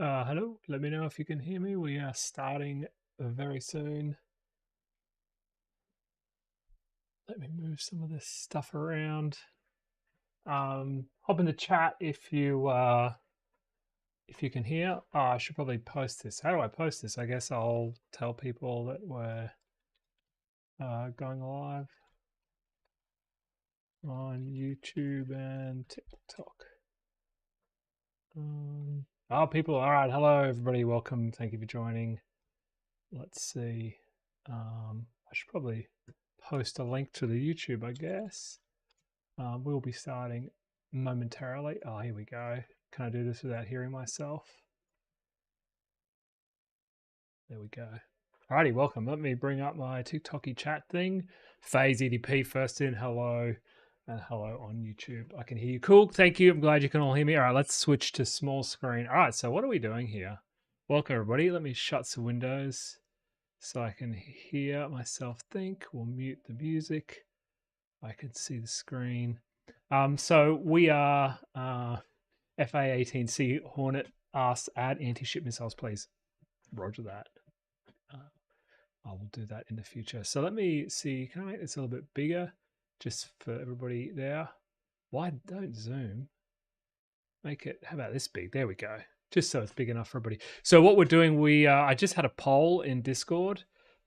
Hello, let me know if you can hear me. We are starting very soon. Let me move some of this stuff around. Hop in the chat if you can hear. I should probably post this. How do I post this? I guess I'll tell people that we're going live on YouTube and TikTok. People, all right. Hello, everybody. Welcome. Thank you for joining. Let's see. I should probably post a link to the YouTube, I guess. We'll be starting momentarily. Oh, here we go. Can I do this without hearing myself? There we go. Alrighty, welcome. Let me bring up my TikToky chat thing. Phase EDP first in. Hello. And hello on YouTube. I can hear you. Cool. Thank you. I'm glad you can all hear me. All right, let's switch to small screen. All right, so what are we doing here? Welcome, everybody. Let me shut some windows so I can hear myself think. We'll mute the music. I can see the screen. So we are FA-18C Hornet asks add anti-ship missiles, please. Roger that. I will do that in the future. So let me see. Can I make this a little bit bigger just for everybody there? Why don't zoom? Make it, how about this big? There we go. Just so it's big enough for everybody. So what we're doing, I just had a poll in Discord.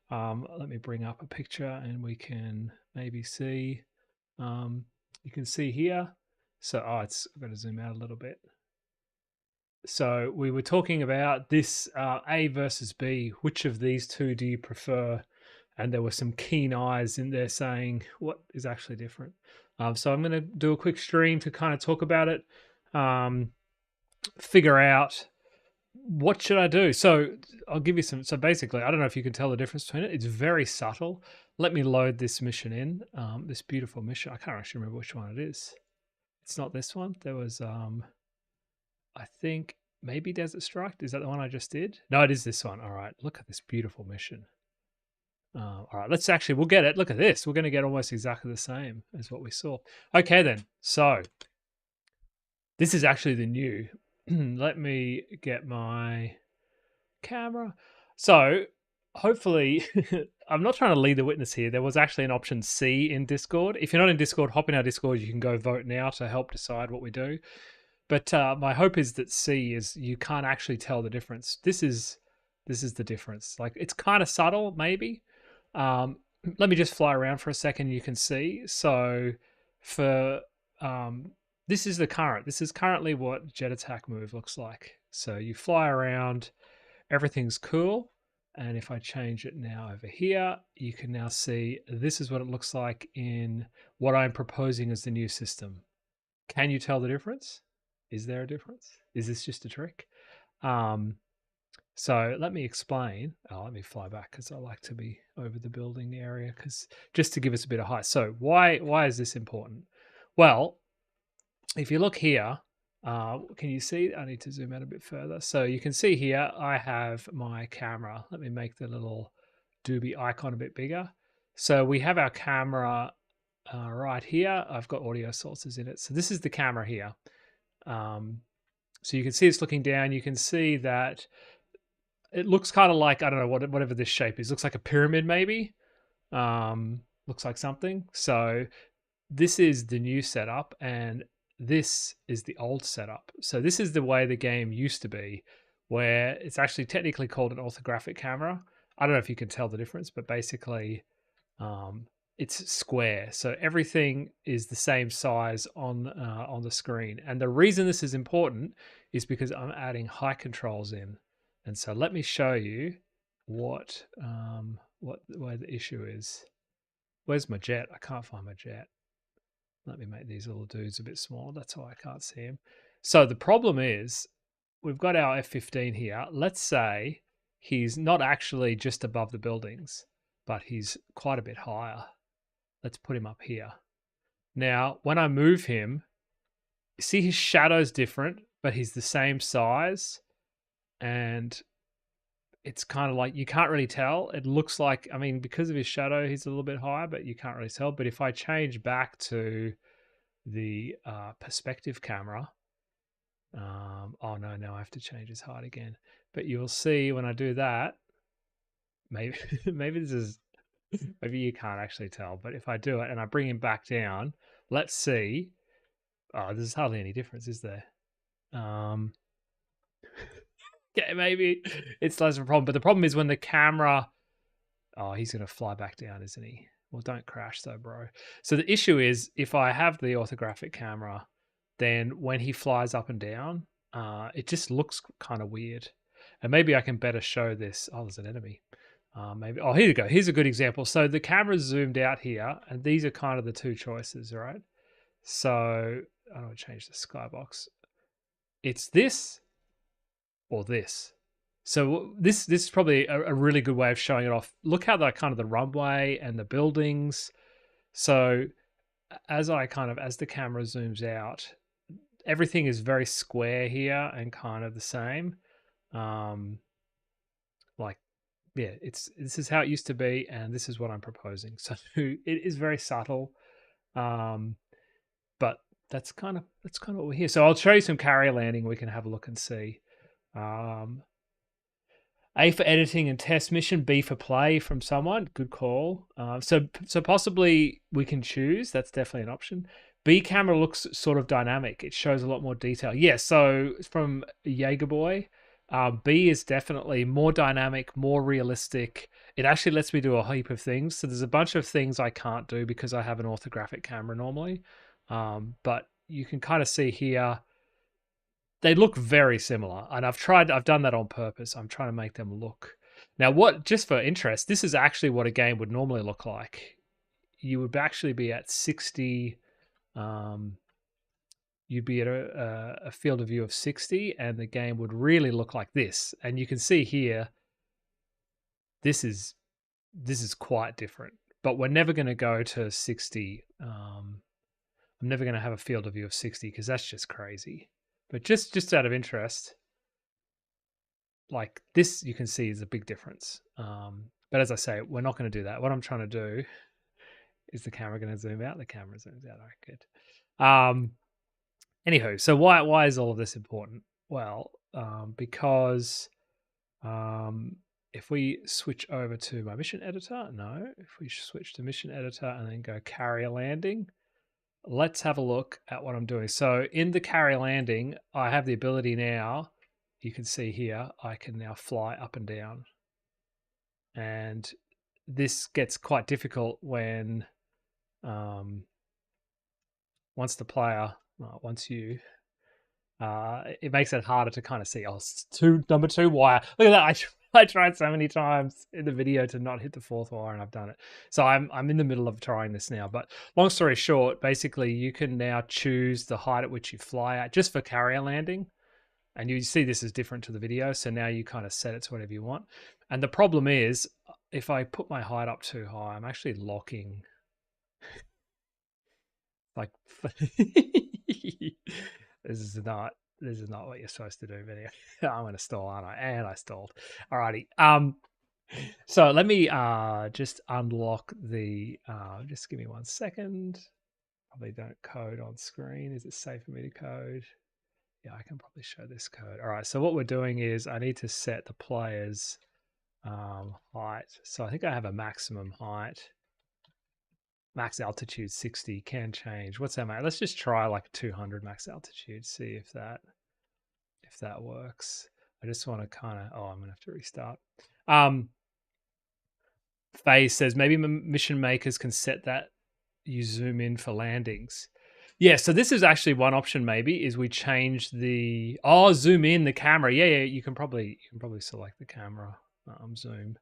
Let me bring up a picture and we can maybe see. You can see here. So, I've got to zoom out a little bit. So we were talking about this A versus B. Which of these two do you prefer? And there were some keen eyes in there saying what is actually different. So I'm going to do a quick stream to kind of talk about it, figure out what should I do. So I'll give you some. So basically, I don't know if you can tell the difference between it. It's very subtle. Let me load this mission in. This beautiful mission. I can't actually remember which one it is. It's not this one. There was, I think maybe Desert Strike. Is that the one I just did? No, it is this one. All right. Look at this beautiful mission. All right. We'll get it. Look at this. We're going to get almost exactly the same as what we saw. Okay, then. So this is actually the new. Let me get my camera. So hopefully, I'm not trying to lead the witness here. There was actually an option C in Discord. If you're not in Discord, hop in our Discord. You can go vote now to help decide what we do. But my hope is that C is you can't actually tell the difference. This is the difference. Like it's kind of subtle, maybe. Let me just fly around for a second. You can see. So for this is the current. This is currently what jet attack move looks like. So you fly around, everything's cool. And if I change it now over here, you can now see this is what it looks like in what I'm proposing as the new system. Can you tell the difference? Is there a difference? Is this just a trick? So let me explain. Let me fly back because I like to be over the building area because just to give us a bit of height. So why is this important? Well, if you look here, can you see? I need to zoom out a bit further. So you can see here, I have my camera. Let me make the little doobie icon a bit bigger. So we have our camera right here. I've got audio sources in it. So this is the camera here. So you can see it's looking down. You can see that it looks kind of like, I don't know, whatever this shape is. Looks like a pyramid maybe. Looks like something. So this is the new setup and this is the old setup. So this is the way the game used to be, where it's actually technically called an orthographic camera. I don't know if you can tell the difference, but basically it's square. So everything is the same size on the screen. And the reason this is important is because I'm adding height controls in. And so let me show you where the issue is. Where's my jet? I can't find my jet. Let me make these little dudes a bit smaller. That's why I can't see him. So the problem is we've got our F-15 here. Let's say he's not actually just above the buildings, but he's quite a bit higher. Let's put him up here. Now, when I move him, see his shadow's different, but he's the same size. And it's kind of like, you can't really tell. It looks like, I mean, because of his shadow, he's a little bit higher, but you can't really tell. But if I change back to the perspective camera, Oh no, now I have to change his height again. But you'll see when I do that, maybe maybe this is maybe you can't actually tell, but if I do it and I bring him back down, let's see. Oh, there's hardly any difference, is there? Yeah, maybe it's less of a problem. But the problem is when the camera, oh, he's going to fly back down, isn't he? Well, don't crash though, bro. So the issue is if I have the orthographic camera, then when he flies up and down, it just looks kind of weird. And maybe I can better show this. Oh, there's an enemy. Maybe. Oh, here you go. Here's a good example. So the camera's zoomed out here, and these are kind of the two choices, right? So I don't change the skybox. It's this or this. So this is probably a really good way of showing it off. Look how the kind of the runway and the buildings. So as the camera zooms out, everything is very square here and kind of the same. Like, yeah, this is how it used to be, and this is what I'm proposing. So it is very subtle, but that's kind of what we're here. So I'll show you some carrier landing. We can have a look and see. A for editing and test mission, B for play from someone. Good call. So possibly we can choose. That's definitely an option. B camera looks sort of dynamic. It shows a lot more detail. Yeah, so from Jaeger Boy, B is definitely more dynamic, more realistic. It actually lets me do a heap of things. So there's a bunch of things I can't do because I have an orthographic camera normally. But you can kind of see here, they look very similar, and I've done that on purpose. I'm trying to make them look. Now, just for interest, this is actually what a game would normally look like. You would actually be at 60. You'd be at a field of view of 60, and the game would really look like this. And you can see here, this is quite different. But we're never going to go to 60. I'm never going to have a field of view of 60 because that's just crazy. But just out of interest, like this, you can see is a big difference. But as I say, we're not going to do that. What I'm trying to do is the camera going to zoom out? The camera zooms out. All right, good. Anywho, so why is all of this important? Well, because if we switch over to my mission editor, if we switch to mission editor and then go carrier landing, let's have a look at what I'm doing. So in the carrier landing, I have the ability now, you can see here, I can now fly up and down. And this gets quite difficult when once the player, it makes it harder to kind of see. Oh, number two wire. Look at that. I tried so many times in the video to not hit the fourth wire, and I've done it. So I'm in the middle of trying this now. But long story short, basically you can now choose the height at which you fly at just for carrier landing. And you see this is different to the video. So now you kind of set it to whatever you want. And the problem is if I put my height up too high, I'm actually locking like this is not what you're supposed to do, video. I'm gonna stall, aren't I? And I stalled. Alrighty. So let me just unlock the just give me 1 second. Probably don't code on screen. Is it safe for me to code? Yeah, I can probably show this code. All right, so what we're doing is I need to set the player's height. So I think I have a maximum height. Max altitude 60 can change. What's that, mate? Let's just try like 200 max altitude, see if that works. I just want to kind of, I'm gonna have to restart. Faye says maybe mission makers can set that you zoom in for landings. Yeah, so this is actually one option. Maybe is we change the zoom in the camera. Yeah, you can probably select the camera zoom.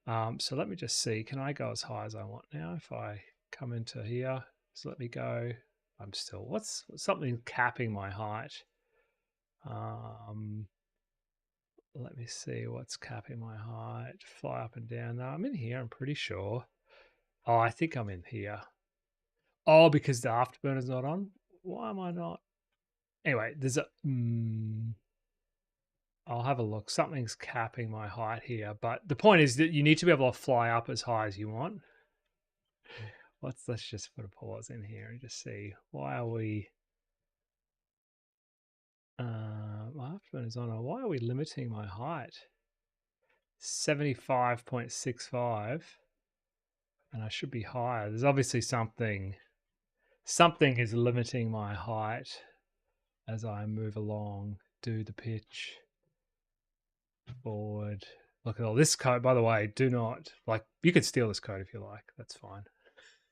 So let me just see. Can I go as high as I want now? If I come into here, so let me go. I'm still. What's something capping my height? Let me see what's capping my height. Fly up and down. No, I'm in here. I'm pretty sure. Oh, I think I'm in here. Oh, because the afterburner's not on. Why am I not? Anyway, there's a. I'll have a look. Something's capping my height here, but the point is that you need to be able to fly up as high as you want. Let's just put a pause in here and just see why are we. My afterburn is on. Why are we limiting my height? 75.65, and I should be higher. There's obviously something is limiting my height as I move along. Do the pitch forward. Look at all this code. By the way, do not you could steal this code if you like. That's fine.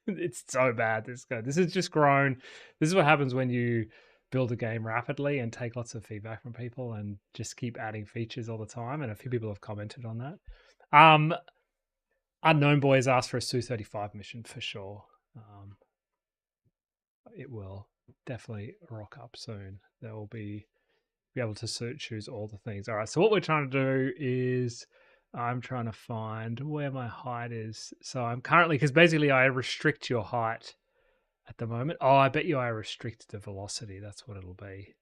It's so bad, this code. This has just grown. This is what happens when you build a game rapidly and take lots of feedback from people and just keep adding features all the time. And a few people have commented on that. Unknown Boys asked for a Su-35 mission for sure. It will definitely rock up soon. There will be able to choose all the things. All right, so what we're trying to do is I'm trying to find where my height is. So I'm currently, because basically I restrict your height at the moment. Oh, I bet you I restrict the velocity. That's what it'll be.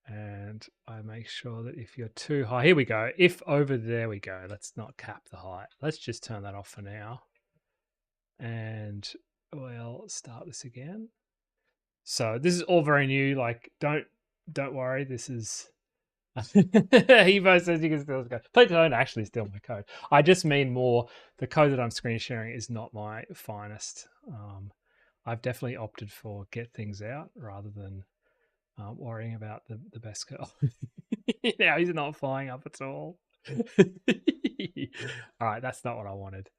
And I make sure that if you're too high, here we go. If over there we go, let's not cap the height. Let's just turn that off for now. And we'll start this again. So this is all very new. Like, don't worry. This is Evo says you can steal the code. Please don't actually steal my code. I just mean more the code that I'm screen sharing is not my finest. I've definitely opted for get things out rather than worrying about the best code. Now he's not flying up at all. All right, that's not what I wanted.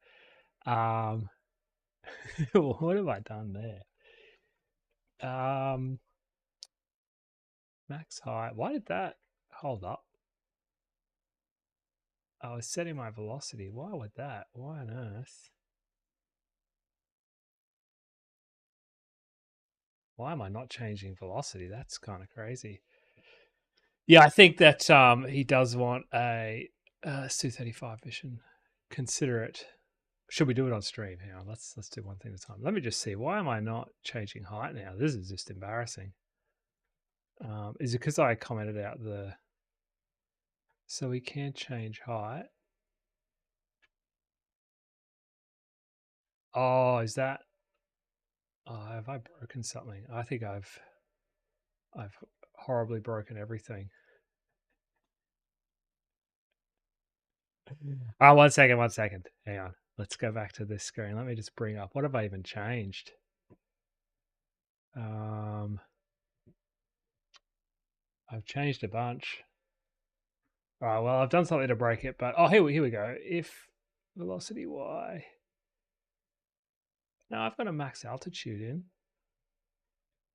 What have I done there? Max height. Why did that hold up? I was setting my velocity. Why would that? Why on earth? Why am I not changing velocity? That's kind of crazy. Yeah, I think that he does want a Su-35 mission. Consider it. Should we do it on stream? Hang on, let's do one thing at a time. Let me just see. Why am I not changing height now? This is just embarrassing. Is it because I commented out the... So we can change height. Oh, is that... Oh, have I broken something? I think I've horribly broken everything. Oh, 1 second. Hang on. Let's go back to this screen. Let me just bring up, what have I even changed? I've changed a bunch. All right, well, I've done something to break it, but here we go. If velocity y. Now I've got a max altitude in.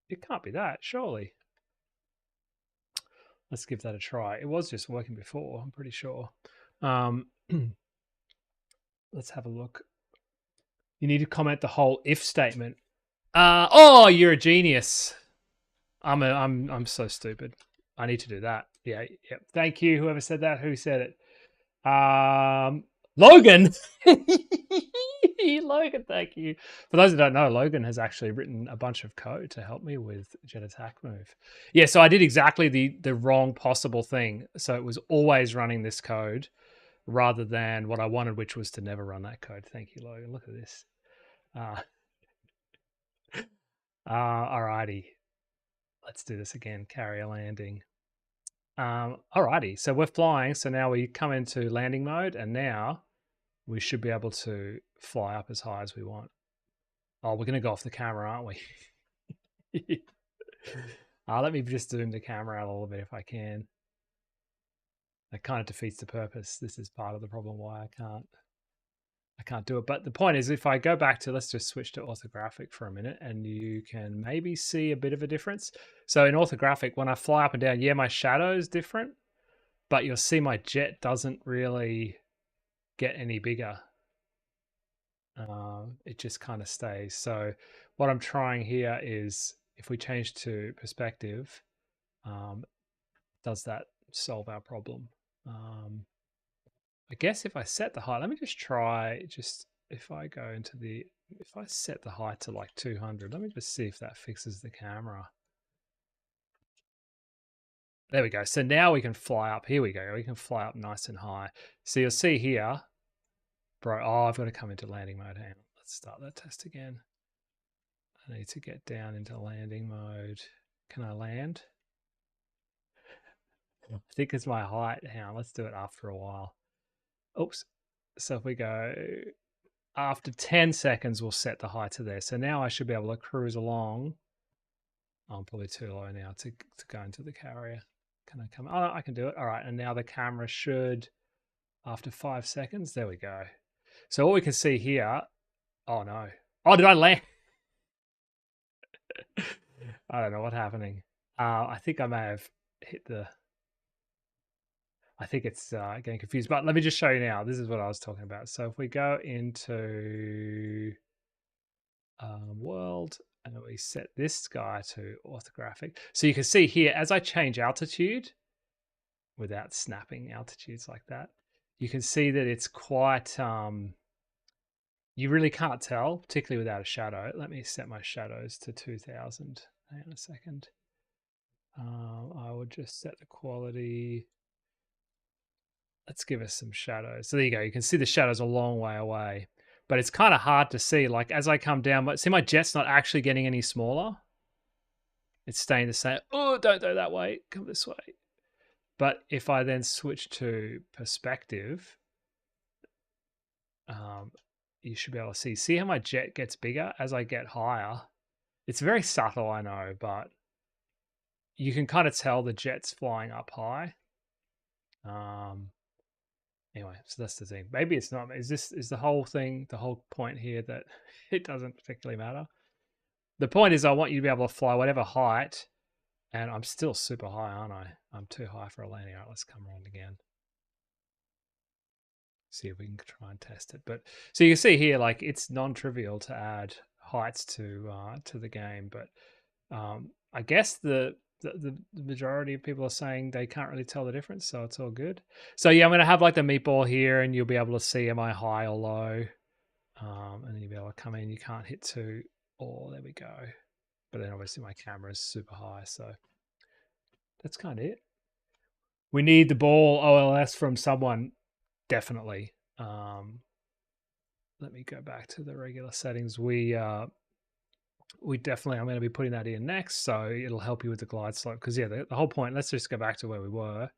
It can't be that, surely. Let's give that a try. It was just working before, I'm pretty sure. Let's have a look. You need to comment the whole if statement. Oh, you're a genius. I'm so stupid. I need to do that. Yeah. Thank you. Whoever said that. Who said it? Logan. Logan, thank you. For those who don't know, Logan has actually written a bunch of code to help me with jet attack move. Yeah, so I did exactly the wrong possible thing. So it was always running this code rather than what I wanted, which was to never run that code. Thank you, Logan. Look at this. Alrighty. Let's do this again. Carrier landing. Alrighty. So we're flying. So now we come into landing mode, and now we should be able to fly up as high as we want. Oh, we're going to go off the camera, aren't we? Let me just zoom the camera out a little bit if I can. That kind of defeats the purpose. This is part of the problem why I can't do it. But the point is, if I go back to, let's just switch to orthographic for a minute, and you can maybe see a bit of a difference. So in orthographic, when I fly up and down, yeah, my shadow is different, but you'll see my jet doesn't really get any bigger. It just kind of stays. So what I'm trying here is, if we change to perspective, does that solve our problem? I guess if I set the height, let me just try, if I go into if I set the height to like 200, let me just see if that fixes the camera. There we go. So now we can fly up. Here we go. We can fly up nice and high. So you'll see here, bro. Oh, I've got to come into landing mode. Hang on. Let's start that test again. I need to get down into landing mode. Can I land? I think it's my height. Hang on, let's do it after a while. Oops. So if we go after 10 seconds, we'll set the height to there. So now I should be able to cruise along. I'm probably too low now to go into the carrier. Can I come? Oh, I can do it. All right. And now the camera should, after 5 seconds, there we go. So what we can see here, oh no. Oh, did I land? I don't know what's happening. I think I may have hit the, I think it's getting confused, but let me just show you now. This is what I was talking about. So if we go into world and we set this guy to orthographic. So you can see here, as I change altitude, without snapping altitudes like that, you can see that it's quite, you really can't tell, particularly without a shadow. Let me set my shadows to 2000. Hang on a second. I would just set the quality. Let's give us some shadows. So there you go. You can see the shadows a long way away, but it's kind of hard to see. Like as I come down, but see my jet's not actually getting any smaller. It's staying the same. Oh, don't go that way. Come this way. But if I then switch to perspective, you should be able to see how my jet gets bigger as I get higher. It's very subtle, I know, but you can kind of tell the jet's flying up high. Anyway, so that's the thing. Maybe it's not. Is the whole thing, the whole point here that it doesn't particularly matter? The point is I want you to be able to fly whatever height, and I'm still super high, aren't I? I'm too high for a landing. All right, let's come around again. See if we can try and test it. But so you can see here, like it's non-trivial to add heights to the game, but I guess the majority of people are saying they can't really tell the difference, so it's all good. So yeah, I'm going to have like the meatball here, and you'll be able to see am I high or low, and then you'll be able to come in. You can't hit 2. Oh, there we go. But then obviously my camera is super high, so that's kind of it. We need the ball OLS from someone, definitely. Let me go back to the regular settings. We definitely, I'm going to be putting that in next, so it'll help you with the glide slope. Because yeah, the whole point, let's just go back to where we were.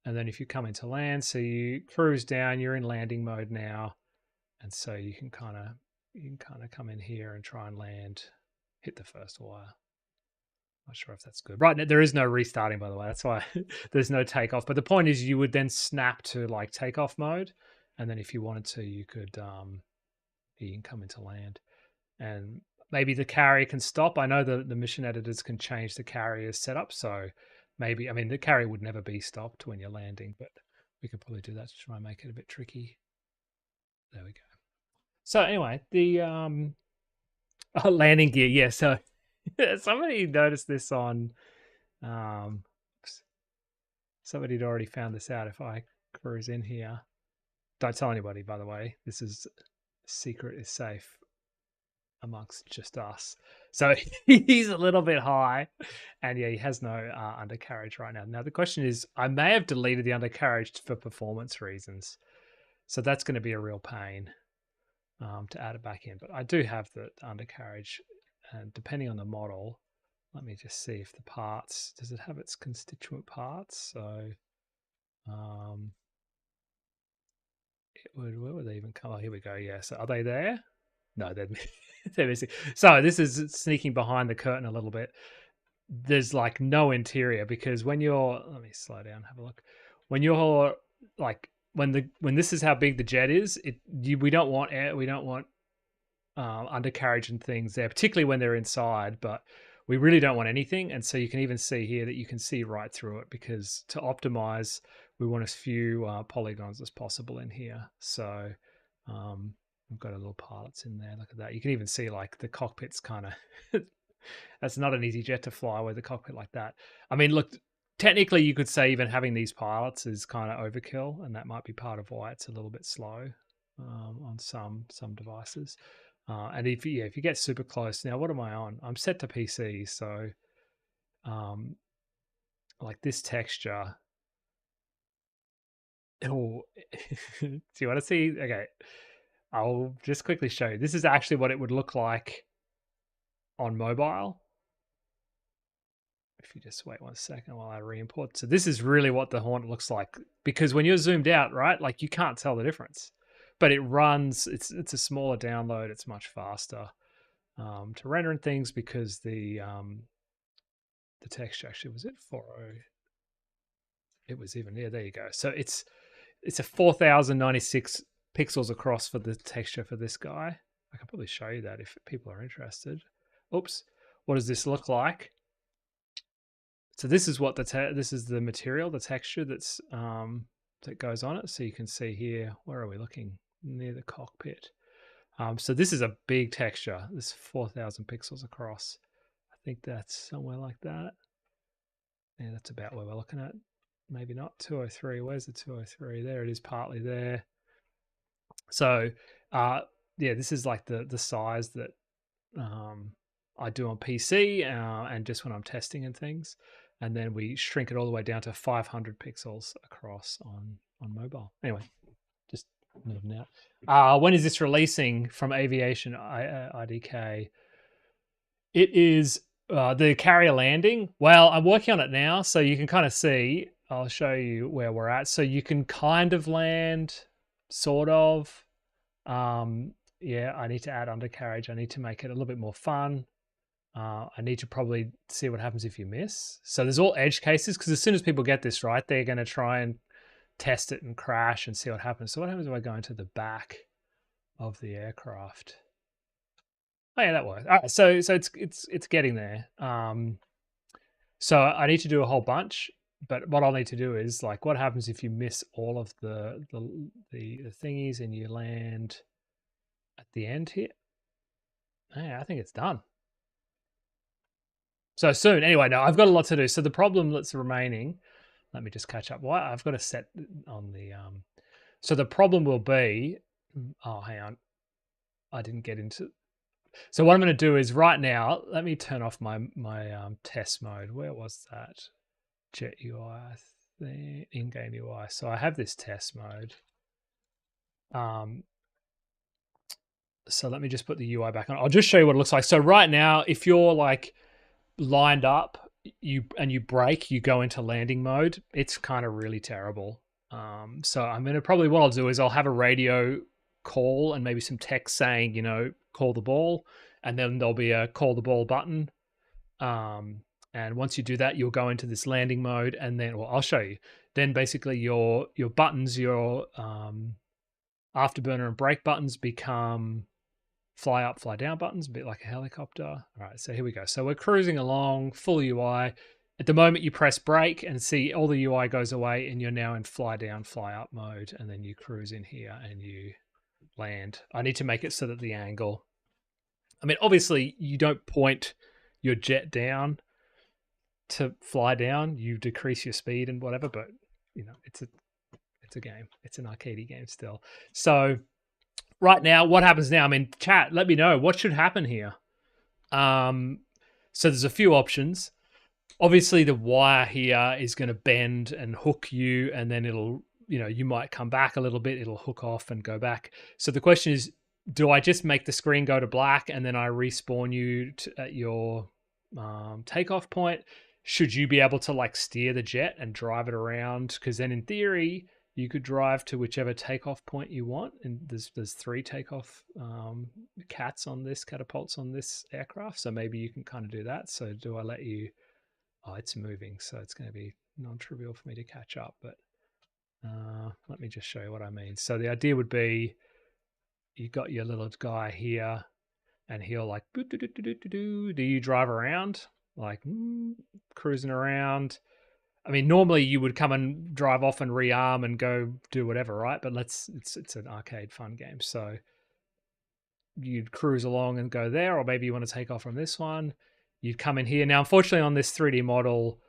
And then if you come into land, so you cruise down, you're in landing mode now. And so you can kind of come in here and try and land, hit the first wire. Not sure if that's good. Right, there is no restarting, by the way. That's why there's no takeoff. But the point is you would then snap to like takeoff mode. And then if you wanted to, you could, you can come into land. And maybe the carrier can stop. I know the mission editors can change the carrier's setup. So maybe, I mean, the carrier would never be stopped when you're landing, but we could probably do that to try and make it a bit tricky. There we go. So anyway, the landing gear. Yeah. So somebody noticed this on, somebody had already found this out. If I cruise in here, don't tell anybody, by the way, this is secret is safe amongst just us. So he's a little bit high, and yeah, he has no undercarriage right now. Now the question is, I may have deleted the undercarriage for performance reasons, so that's going to be a real pain to add it back in. But I do have the undercarriage, and depending on the model, let me just see if the parts, does it have its constituent parts? So where would they even come? Oh, here we go. Yeah, so are they there? No, they're missing. So this is sneaking behind the curtain a little bit. There's like no interior, because when you're, let me slow down, have a look. When you're like, when this is how big the jet is, we don't want air, we don't want undercarriage and things there, particularly when they're inside, but we really don't want anything. And so you can even see here that you can see right through it, because to optimize, we want as few polygons as possible in here. So we've got a little pilots in there. Look at that. You can even see like the cockpit's kind of, that's not an easy jet to fly with a cockpit like that. I mean, look, technically you could say even having these pilots is kind of overkill, and that might be part of why it's a little bit slow on some devices. And if you get super close, now what am I on? I'm set to PC, so like this texture. Oh, do you want to see? Okay, I'll just quickly show you. This is actually what it would look like on mobile. if you just wait 1 second while I re-import. So this is really what the Hornet looks like, because when you're zoomed out, right, like you can't tell the difference, but it runs. It's a smaller download. It's much faster to render and things, because the texture actually was it 40. It was even, yeah, there you go. So it's a 4096 pixels across for the texture for this guy. I can probably show you that if people are interested. Oops, what does this look like? So this is what this is the material, the texture that's that goes on it. So you can see here, where are we looking? Near the cockpit. So this is a big texture. This is 4000 pixels across. I think that's somewhere like that. Yeah, that's about where we're looking at. Maybe not 203. Where's the 203? There it is, partly there. So yeah, this is like the size that I do on PC and just when I'm testing and things. And then we shrink it all the way down to 500 pixels across on mobile. Anyway, just moving out. When is this releasing from Aviation IDK? It is the carrier landing. Well, I'm working on it now, so you can kind of see. I'll show you where we're at. So you can kind of land, sort of. Yeah, I need to add undercarriage. I need to make it a little bit more fun. I need to probably see what happens if you miss. So there's all edge cases, because as soon as people get this right, they're going to try and test it and crash and see what happens. So what happens if I go into the back of the aircraft? Oh yeah, that works. All right, so it's getting there. So I need to do a whole bunch, but what I'll need to do is, like, what happens if you miss all of the thingies and you land at the end here? Yeah, I think it's done. So soon. Anyway, no, I've got a lot to do. So the problem that's remaining, let me just catch up. Why I've got to set on the so the problem will be, oh, hang on. I didn't get into. So what I'm going to do is right now, let me turn off my test mode. Where was that? Jet UI, in-game UI. So I have this test mode. So let me just put the UI back on. I'll just show you what it looks like. So right now, if you're like lined up, you brake, you go into landing mode, it's kind of really terrible. So I'm going to probably, what I'll do is I'll have a radio call and maybe some text saying, you know, call the ball, and then there'll be a call the ball button. And once you do that, you'll go into this landing mode, and then, well, I'll show you. Then basically your buttons, your afterburner and brake buttons become fly up, fly down buttons, a bit like a helicopter. All right, so here we go. So we're cruising along, full UI. At the moment, you press brake and see all the UI goes away, and you're now in fly down, fly up mode, and then you cruise in here and you land. I need to make it so that the angle, I mean, obviously you don't point your jet down to fly down, you decrease your speed and whatever, but you know, it's a game. It's an arcadey game still. So right now, what happens now? I mean, chat, let me know what should happen here. So there's a few options. Obviously, the wire here is going to bend and hook you, and then it'll, you know, you might come back a little bit. It'll hook off and go back. So the question is, do I just make the screen go to black and then I respawn you at your takeoff point? Should you be able to like steer the jet and drive it around? Because then in theory, you could drive to whichever takeoff point you want. And there's 3 takeoff catapults on this aircraft. So maybe you can kind of do that. So do I let you, oh, it's moving. So it's going to be non-trivial for me to catch up. But let me just show you what I mean. So the idea would be, you got your little guy here and he'll like, do you drive around? Like cruising around. I mean, normally you would come and drive off and rearm and go do whatever, right? But it's an arcade fun game. So you'd cruise along and go there, or maybe you want to take off from this one. You'd come in here. Now, unfortunately, on this 3D model,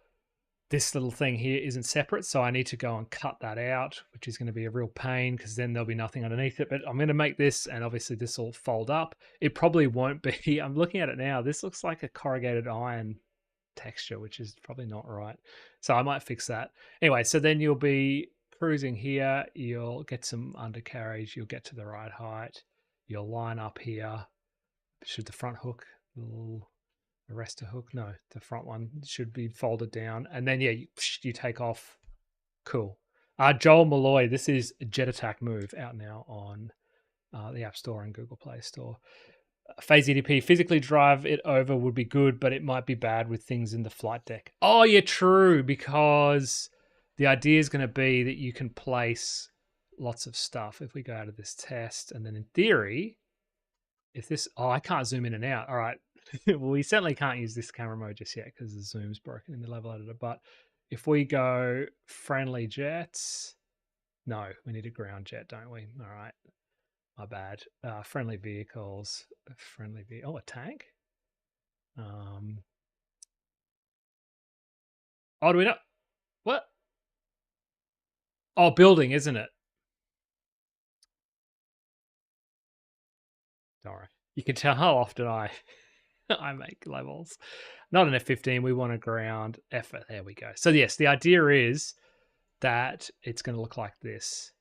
this little thing here isn't separate. So I need to go and cut that out, which is going to be a real pain because then there'll be nothing underneath it. But I'm going to make this, and obviously this will fold up. It probably won't be. I'm looking at it now. This looks like a corrugated iron texture, which is probably not right. So I might fix that. Anyway, so then you'll be cruising here. You'll get some undercarriage. You'll get to the right height. You'll line up here. Should the front hook, arrestor hook. No, the front one should be folded down, and then yeah, you take off. Cool. Joel Malloy, this is a Jet Attack move out now on the App Store and Google Play Store. Phase EDP, physically drive it over would be good, but it might be bad with things in the flight deck. Oh, yeah, true, because the idea is going to be that you can place lots of stuff if we go out of this test. And then in theory, if this, oh, I can't zoom in and out. All right. Well, we certainly can't use this camera mode just yet because the zoom's broken in the level editor. But if we go friendly jets, no, we need a ground jet, don't we? All right. My bad. Friendly vehicles. Oh, a tank? Oh, do we not? What? Oh, building, isn't it? All right. You can tell how often I I make levels. Not an F-15. We want a ground effort. There we go. So yes, the idea is that it's going to look like this.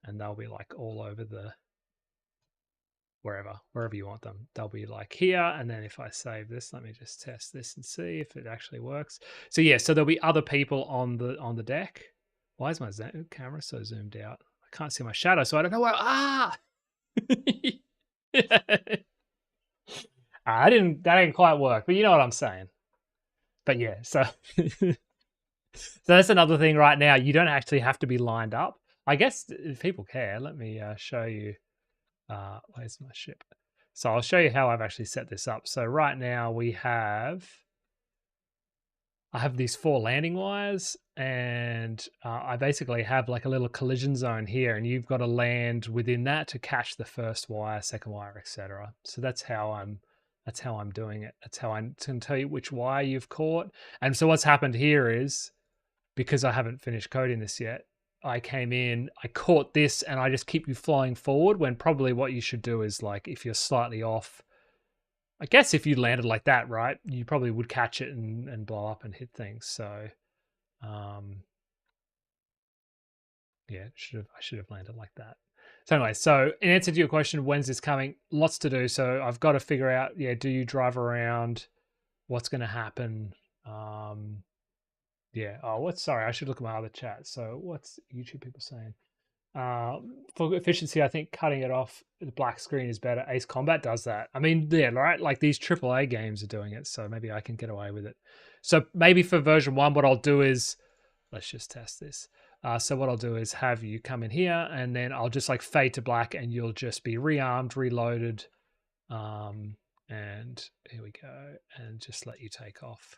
And they'll be like all over the wherever you want them. They'll be like here. And then if I save this, let me just test this and see if it actually works. So yeah, so there'll be other people on the deck. Why is my camera so zoomed out? I can't see my shadow, so I don't know where. That didn't quite work, but you know what I'm saying. But yeah, so that's another thing right now. You don't actually have to be lined up. I guess if people care, let me show you. Where's my ship? So I'll show you how I've actually set this up. So right now I have these 4 landing wires, and I basically have like a little collision zone here, and you've got to land within that to catch the first wire, second wire, etc. So that's how I'm doing it. That's how I can tell you which wire you've caught. And so what's happened here is, because I haven't finished coding this yet, I came in, I caught this, and I just keep you flying forward, when probably what you should do is, like, if you're slightly off, I guess if you landed like that, right, you probably would catch it and blow up and hit things. So, yeah, I should have landed like that. So anyway, so in answer to your question, when's this coming? Lots to do. So I've got to figure out, yeah, do you drive around? What's going to happen? Yeah. Oh, sorry, I should look at my other chat. So what's YouTube people saying? For efficiency, I think cutting it off the black screen is better. Ace Combat does that. I mean, yeah, right. Like these AAA games are doing it, so maybe I can get away with it. So maybe for version 1, what I'll do is, let's just test this. So what I'll do is have you come in here, and then I'll just like fade to black, and you'll just be rearmed, reloaded, and here we go, and just let you take off.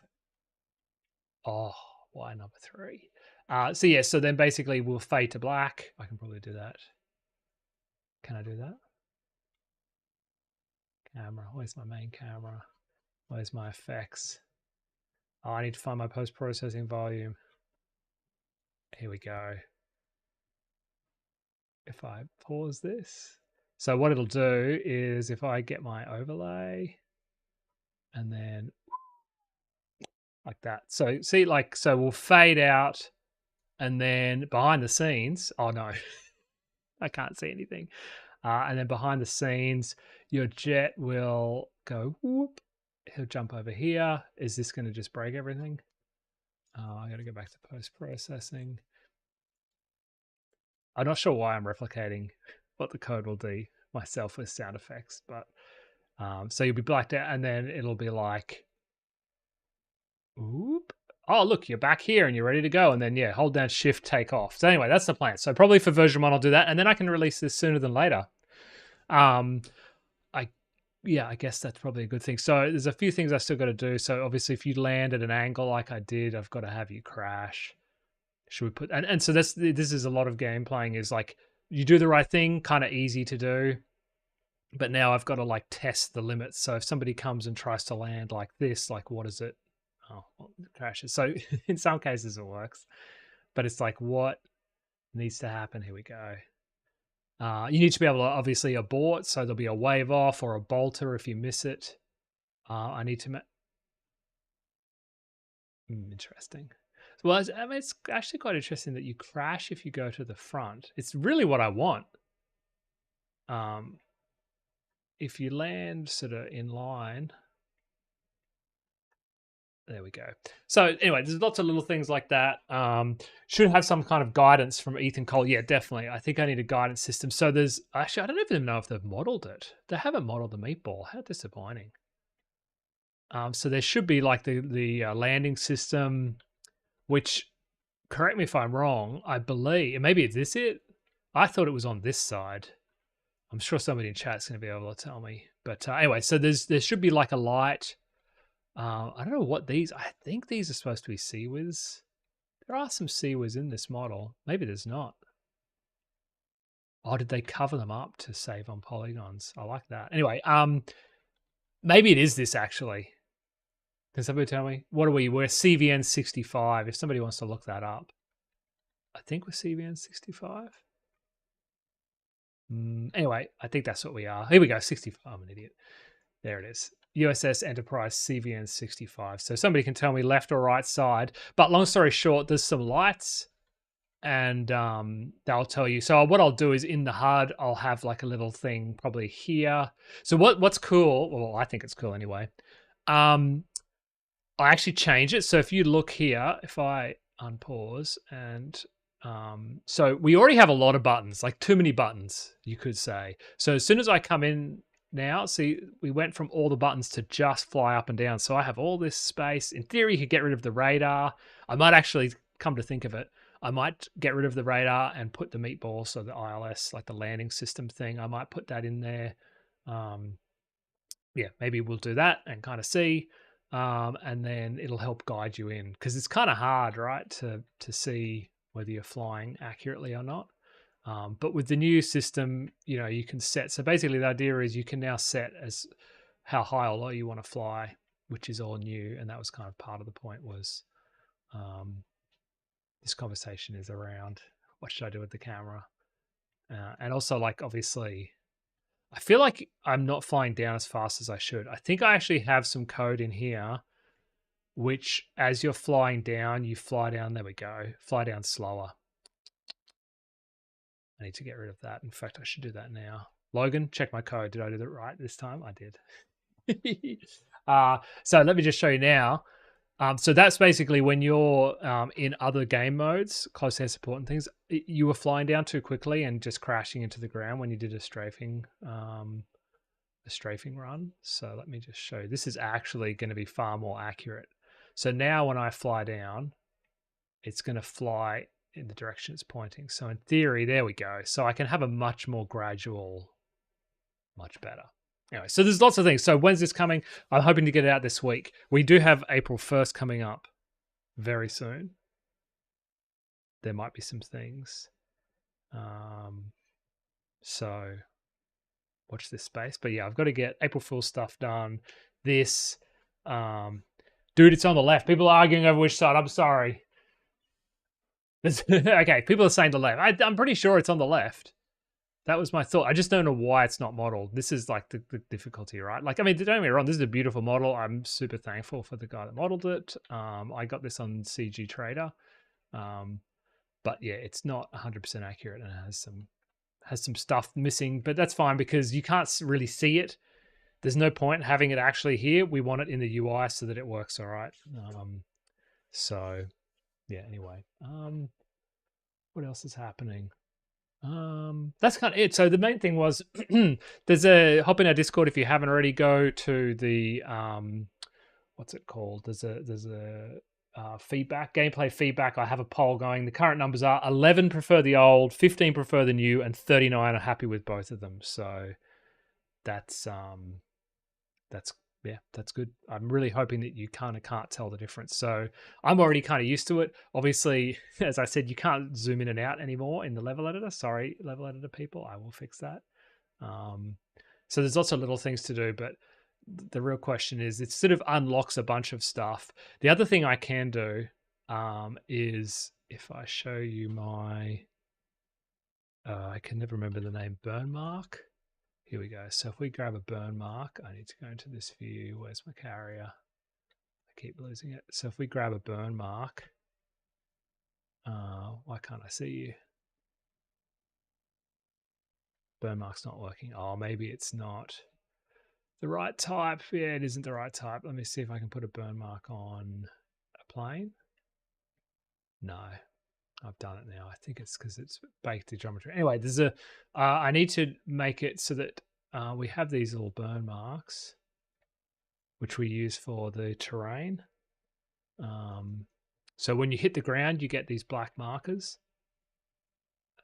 Oh, why number 3? So yeah, so then basically we'll fade to black. I can probably do that. Can I do that? Camera. Where's my main camera? Where's my effects? Oh, I need to find my post-processing volume. Here we go. If I pause this. So what it'll do is, if I get my overlay and then like that. So see, like, so we'll fade out, and then behind the scenes, oh no, I can't see anything. And then behind the scenes, your jet will go whoop. He'll jump over here. Is this going to just break everything? I got to go back to post-processing. I'm not sure why I'm replicating what the code will do myself with sound effects, but so you'll be blacked out, and then it'll be like, oop. Oh, look, you're back here and you're ready to go. And then, yeah, hold down shift, take off. So anyway, that's the plan. So probably for version 1, I'll do that. And then I can release this sooner than later. I guess that's probably a good thing. So there's a few things I still got to do. So obviously, if you land at an angle like I did, I've got to have you crash. Should we put, and so this is a lot of game playing, is like, you do the right thing, kind of easy to do. But now I've got to like test the limits. So if somebody comes and tries to land like this, like, what is it? Oh, well, it crashes. So in some cases it works, but it's like, what needs to happen? Here we go. You need to be able to obviously abort, so there'll be a wave off or a bolter if you miss it. I need to. Interesting. Well, I mean, it's actually quite interesting that you crash if you go to the front. It's really what I want. if you land sort of in line, there we go. So anyway, there's lots of little things like that. Should have some kind of guidance from Ethan Cole. Yeah, definitely. I think I need a guidance system. So there's actually, I don't even know if they've modeled it. They haven't modeled the meatball. How disappointing. So there should be like the landing system, which, correct me if I'm wrong, I believe, and maybe is this it? I thought it was on this side. I'm sure somebody in chat's going to be able to tell me. But anyway, so there should be like a light. I don't know what these. I think these are supposed to be CWIS. There are some CWIS in this model. Maybe there's not. Oh, did they cover them up to save on polygons? I like that. Anyway, maybe it is this actually. Can somebody tell me? What are we? We're CVN 65. If somebody wants to look that up, I think we're CVN 65. Anyway, I think that's what we are. Here we go. 65. I'm an idiot. There it is. USS Enterprise CVN 65. So somebody can tell me left or right side. But long story short, there's some lights, and they'll tell you. So what I'll do is in the HUD, I'll have like a little thing probably here. So what's cool? Well, I think it's cool anyway. I actually change it. So if you look here, if I unpause and so we already have a lot of buttons, like too many buttons, you could say. So as soon as I come in now, see, we went from all the buttons to just fly up and down. So I have all this space. In theory, you could get rid of the radar. I might actually, come to think of it, I might get rid of the radar and put the meatball, so the ILS, like the landing system thing, I might put that in there. Yeah, maybe we'll do that and kind of see. And then it'll help guide you in, because it's kind of hard, right, to see whether you're flying accurately or not. But with the new system, you can set. So basically, the idea is you can now set as how high or low you want to fly, which is all new. And that was kind of part of the point was this conversation is around what should I do with the camera, and also like obviously. I feel like I'm not flying down as fast as I should. I think I actually have some code in here, which as you're flying down, you fly down. There we go. Fly down slower. I need to get rid of that. In fact, I should do that now. Logan, check my code. Did I do that right this time? I did. So let me just show you now. So that's basically when you're in other game modes, close air support and things, you were flying down too quickly and just crashing into the ground when you did a strafing run. So let me just show you. This is actually going to be far more accurate. So now when I fly down, it's going to fly in the direction it's pointing. So in theory, there we go. So I can have a much more gradual, much better. Anyway, so there's lots of things. So when's this coming? I'm hoping to get it out this week. We do have April 1st coming up very soon. There might be some things. So watch this space. But yeah, I've got to get April Fool's stuff done. This, dude, it's on the left. People are arguing over which side. I'm sorry. Okay, people are saying the left. I'm pretty sure it's on the left. That was my thought. I just don't know why it's not modeled. This is like the difficulty, right? Like, I mean, don't get me wrong, this is a beautiful model. I'm super thankful for the guy that modeled it. I got this on CG Trader. But yeah, it's not 100% accurate and it has some stuff missing, but that's fine because you can't really see it. There's no point having it actually here. We want it in the UI so that it works all right. So yeah, anyway. What else is happening? That's kind of it. So the main thing was there's a hop in our Discord if you haven't already. Go to the what's it called? There's a feedback, gameplay feedback. I have a poll going. The current numbers are 11 prefer the old, 15 prefer the new, and 39 are happy with both of them. So that's yeah, that's good. I'm really hoping that you kind of can't tell the difference. So I'm already kind of used to it. Obviously, as I said, you can't zoom in and out anymore in the level editor. Sorry, level editor people, I will fix that. So there's lots of little things to do, but the real question is it sort of unlocks a bunch of stuff. The other thing I can do is if I show you my, I can never remember the name, burn mark. Here we go. So if we grab a burn mark, I need to go into this view. Where's my carrier? I keep losing it. So if we grab a burn mark, why can't I see you? Burn mark's not working. Oh, maybe it's not. the right type. Yeah, it isn't the right type. Let me see if I can put a burn mark on a plane. No, I've done it now. I think it's because it's baked to geometry. Anyway, there's a. I need to make it so that we have these little burn marks, which we use for the terrain. So when you hit the ground, you get these black markers.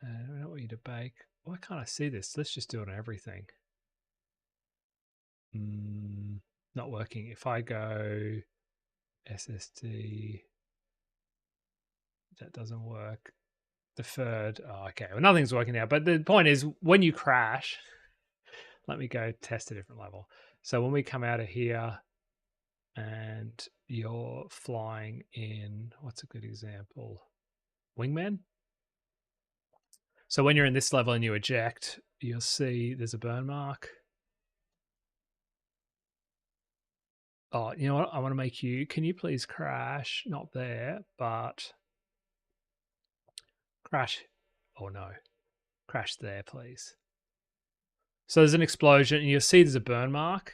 I don't want you to bake. Why can't I see this? Let's just do it on everything. Not working. If I go SSD, that doesn't work. Deferred. Oh, okay. Well, nothing's working now. But the point is, when you crash, let me go test a different level. So when we come out of here and you're flying in, what's a good example? Wingman. So when you're in this level and you eject, you'll see there's a burn mark. Oh, you know what? I want to make you, can you please crash? Not there, but crash. Oh no, crash there, please. So there's an explosion and you'll see there's a burn mark.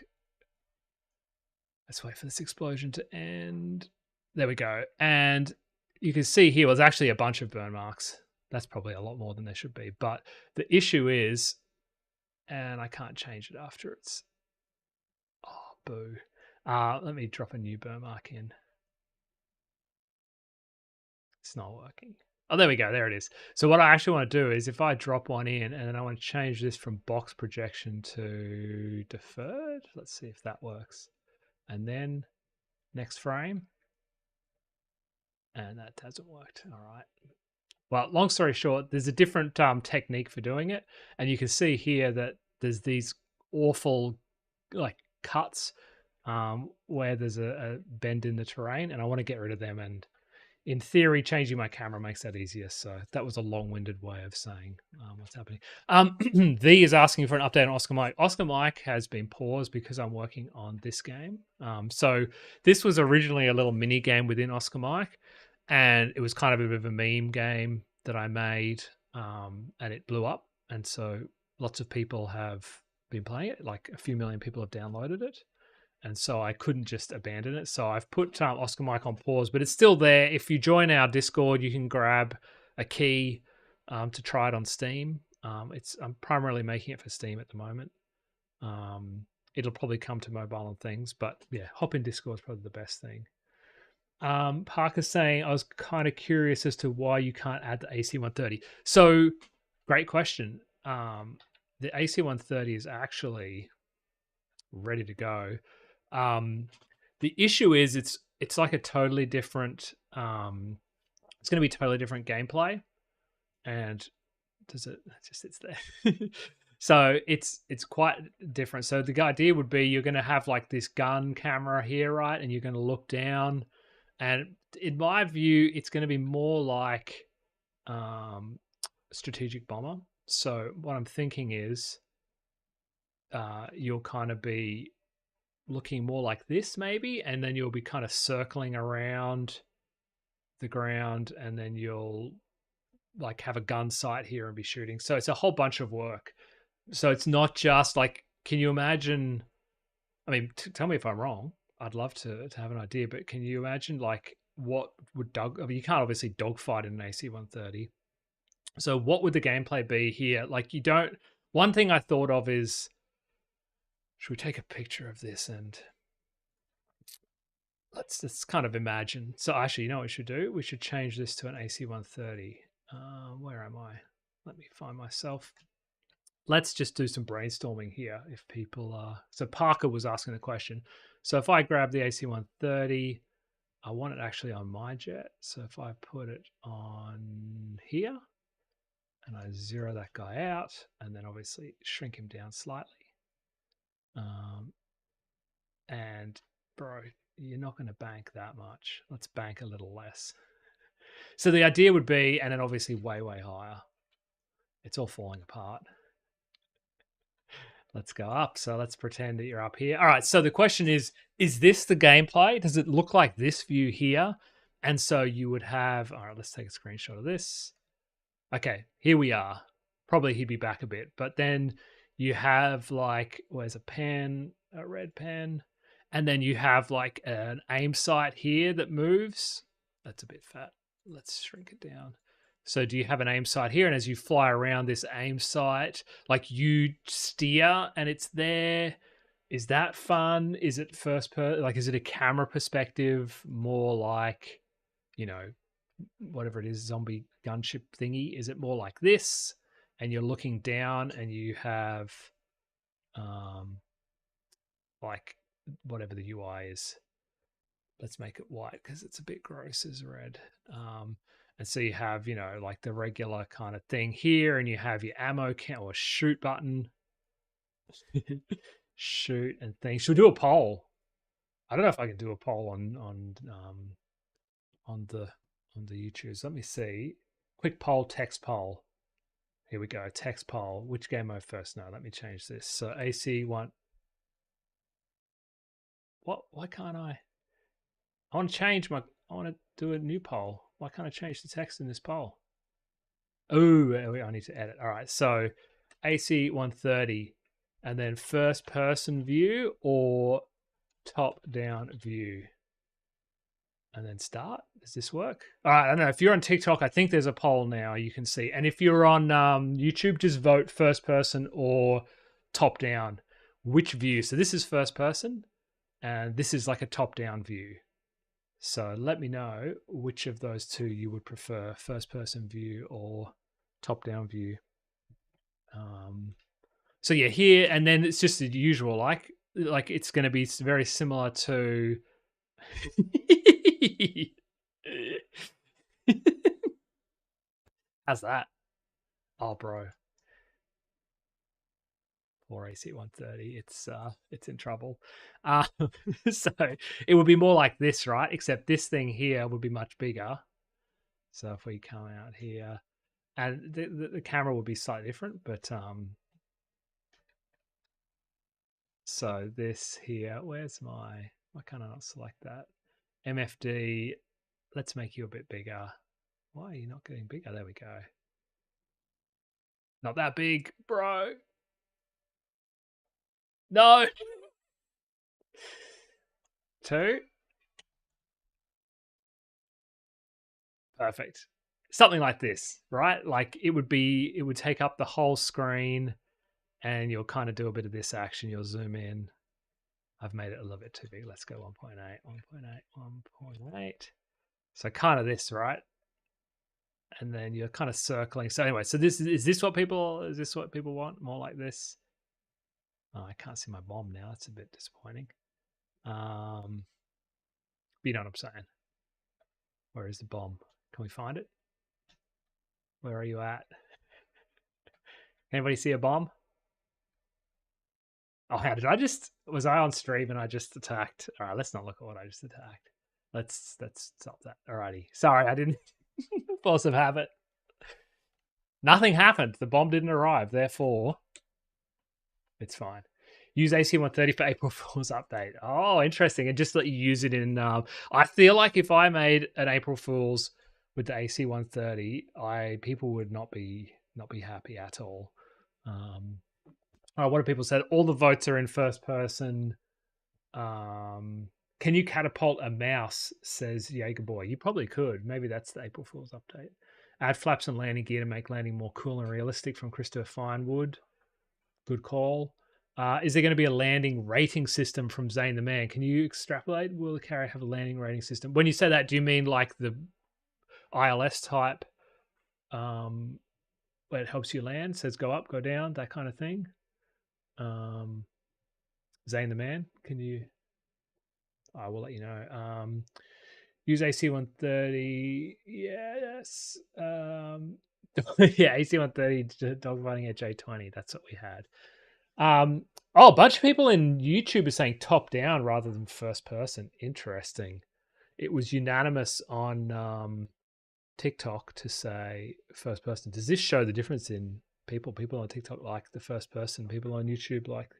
Let's wait for this explosion to end. There we go. And you can see here, was actually a bunch of burn marks. That's probably a lot more than there should be. But the issue is, and I can't change it after it's, oh, boo. Let me drop a new burn mark in. It's not working. Oh, there we go. There it is. So what I actually want to do is if I drop one in and then I want to change this from box projection to deferred. Let's see if that works. And then next frame. And that hasn't worked. All right. Well, long story short, there's a different technique for doing it. And you can see here that there's these awful like cuts where there's a bend in the terrain. And I want to get rid of them. And in theory, changing my camera makes that easier. So that was a long-winded way of saying what's happening. V is asking for an update on Oscar Mike. Oscar Mike has been paused because I'm working on this game. So this was originally a little mini game within Oscar Mike, and it was kind of a bit of a meme game that I made, and it blew up. And so lots of people have been playing it. Like a few million people have downloaded it. And so I couldn't just abandon it. So I've put Oscar Mike on pause, but it's still there. If you join our Discord, you can grab a key to try it on Steam. I'm primarily making it for Steam at the moment. It'll probably come to mobile and things, but yeah, hop in Discord is probably the best thing. Parker's saying, I was kind of curious as to why you can't add the AC-130. So great question. The AC-130 is actually ready to go. The issue is it's like a totally different it's going to be totally different gameplay, and does it just sits there. So it's quite different. So the idea would be you're going to have like this gun camera here, right, and you're going to look down, and in my view it's going to be more like strategic bomber. So what I'm thinking is you'll kind of be looking more like this maybe, and then you'll be kind of circling around the ground, and then you'll like have a gun sight here and be shooting. So it's a whole bunch of work. So it's not just like, can you imagine, I mean, tell me if I'm wrong, I'd love to have an idea, but can you imagine like what would I mean, you can't obviously dogfight in an AC-130. So what would the gameplay be here? Like one thing I thought of is, should we take a picture of this and let's kind of imagine. So actually, you know what we should do? We should change this to an AC-130. Where am I? Let me find myself. Let's just do some brainstorming here. If people are, so Parker was asking the question. So if I grab the AC-130, I want it actually on my jet. So if I put it on here and I zero that guy out and then obviously shrink him down slightly. And bro, you're not going to bank that much. Let's bank a little less. So the idea would be, and then obviously way, way higher. It's all falling apart. Let's go up. So let's pretend that you're up here. All right. So the question is this the gameplay? Does it look like this view here? And so you would have, all right, let's take a screenshot of this. Okay, here we are. Probably he'd be back a bit, but then you have like, where's a pen? a red pen. And then you have like an aim sight here that moves. That's a bit fat. Let's shrink it down. So do you have an aim sight here? And as you fly around this aim sight, like you steer and it's there. Is that fun? Is it like, is it a camera perspective? More like, you know, whatever it is, zombie gunship thingy? Is it more like this? And you're looking down and you have like whatever the UI is. Let's make it white because it's a bit gross as red. And so you have, you know, like the regular kind of thing here, and you have your ammo count or shoot button. Shoot and things. Should we do a poll? I don't know if I can do a poll on the YouTubes. Let me see. Quick poll, text poll. Here we go. Text poll. Which game mode first? No, let me change this. So AC1. What? Why can't I? I want to change my. I want to do a new poll. Why can't I change the text in this poll? Oh, I need to edit. All right. So AC 130, and then first person view or top down view, and then start. Does this work? All right. I don't know. If you're on TikTok, I think there's a poll now you can see. And if you're on YouTube, just vote first person or top down. Which view? So this is first person, and this is like a top down view. So let me know which of those two you would prefer, first person view or top down view. So yeah, here, and then it's just the usual, like it's going to be very similar to how's that? Oh bro, or AC 130, it's in trouble. So it would be more like this, right? Except this thing here would be much bigger. So if we come out here, and the camera would be slightly different, but so this here, where's my, why can't I not select that? MFD, let's make you a bit bigger. Why are you not getting bigger? There we go. Not that big, bro. No. 2. Perfect. Something like this, right? Like it would take up the whole screen, and you'll kind of do a bit of this action. You'll zoom in. I've made it a little bit too big. Let's go 1.8, 1.8, 1.8. So kind of this, right? And then you're kind of circling. So anyway, so is this what people want? More like this? Oh, I can't see my bomb now. It's a bit disappointing. You know what I'm saying? Where is the bomb? Can we find it? Where are you at? Anybody see a bomb? Oh, how did I just? Was I on stream and I just attacked? All right, let's not look at what I just attacked. Let's stop that. Alrighty. Sorry, I didn't. Force of habit. Nothing happened. The bomb didn't arrive. Therefore, it's fine. Use AC 130 for April Fool's update. Oh, interesting. And just let you use it in. I feel like if I made an April Fool's with the AC 130, people would not be happy at all. All right, what do people say? All the votes are in first person. Can you catapult a mouse? Says Jaeger Boy. You probably could. Maybe that's the April Fool's update. Add flaps and landing gear to make landing more cool and realistic from Christopher Finewood. Good call. Is there going to be a landing rating system from Zane the Man? Can you extrapolate? Will the carrier have a landing rating system? When you say that, do you mean like the ILS type where it helps you land, says go up, go down, that kind of thing? Zane the Man, can you? I will let you know. Use AC 130. Yes. Yeah, AC 130 dogfighting at J20. That's what we had. A bunch of people in YouTube are saying top down rather than first person. Interesting. It was unanimous on TikTok to say first person. Does this show the difference in people? People on TikTok like the first person. People on YouTube like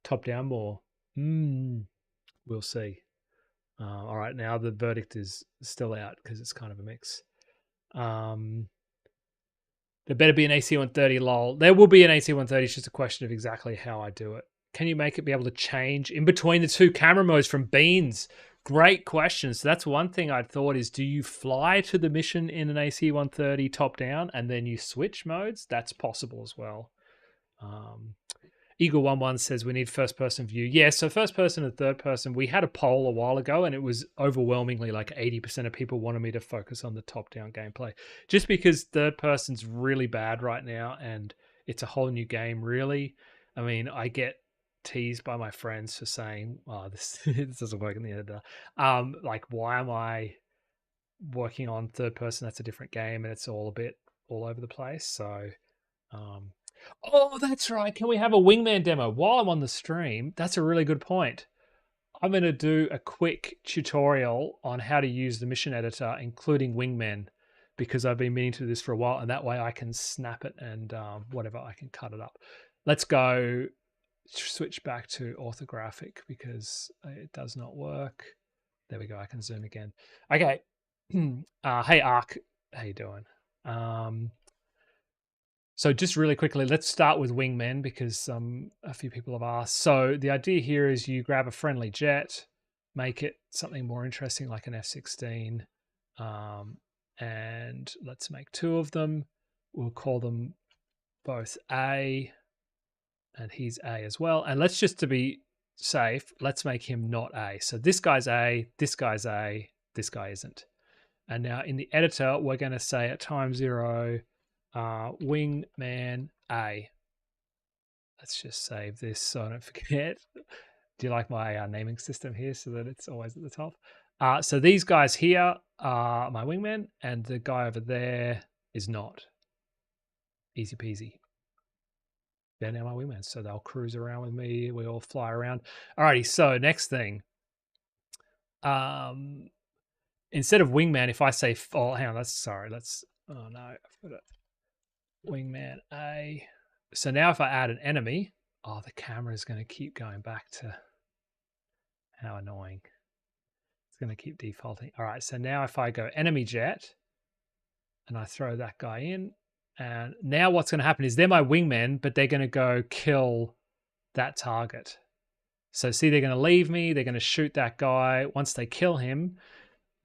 top down more. We'll see. All right, now the verdict is still out because it's kind of a mix. There better be an AC 130 lol. There will be an AC 130. It's just a question of exactly how I do it. can you make it be able to change in between the two camera modes from beans? Great question. So that's one thing I'd thought is, do you fly to the mission in an AC-130 top down and then you switch modes? That's possible as well. Eagle11 says we need first person view. Yeah, so first person and third person. We had a poll a while ago and it was overwhelmingly like 80% of people wanted me to focus on the top down gameplay. Just because third person's really bad right now and it's a whole new game, really. I mean, I get teased by my friends for saying, oh, this doesn't work in the editor. Like, why am I working on third person? That's a different game and it's all a bit all over the place. So oh, that's right. Can we have a wingman demo while I'm on the stream? That's a really good point. I'm going to do a quick tutorial on how to use the mission editor, including wingmen, because I've been meaning to do this for a while, and that way I can snap it and whatever, I can cut it up. Let's go switch back to orthographic because it does not work. There we go. I can zoom again. Okay. Hey, Ark. How you doing? So just really quickly, let's start with wingmen because a few people have asked. So the idea here is you grab a friendly jet, make it something more interesting like an F-16, and let's make two of them. We'll call them both A, and he's A as well. And let's just to be safe, let's make him not A. So this guy's A, this guy's A, this guy isn't. And now in the editor, we're going to say at time 0, wingman A. Let's just save this so I don't forget. Do you like my naming system here so that it's always at the top? So these guys here are my wingmen and the guy over there is not. Easy peasy. They're now my wingmen, so they'll cruise around with me. We all fly around. Alrighty, so next thing. Instead of wingman, if I say, oh, hang on, oh no, I've got it. Wingman A. So now if I add an enemy, oh, the camera is going to keep going back to, how annoying. It's going to keep defaulting. All right, so now if I go enemy jet and I throw that guy in, and now what's going to happen is they're my wingmen, but they're going to go kill that target. So see, they're going to leave me. They're going to shoot that guy. Once they kill him,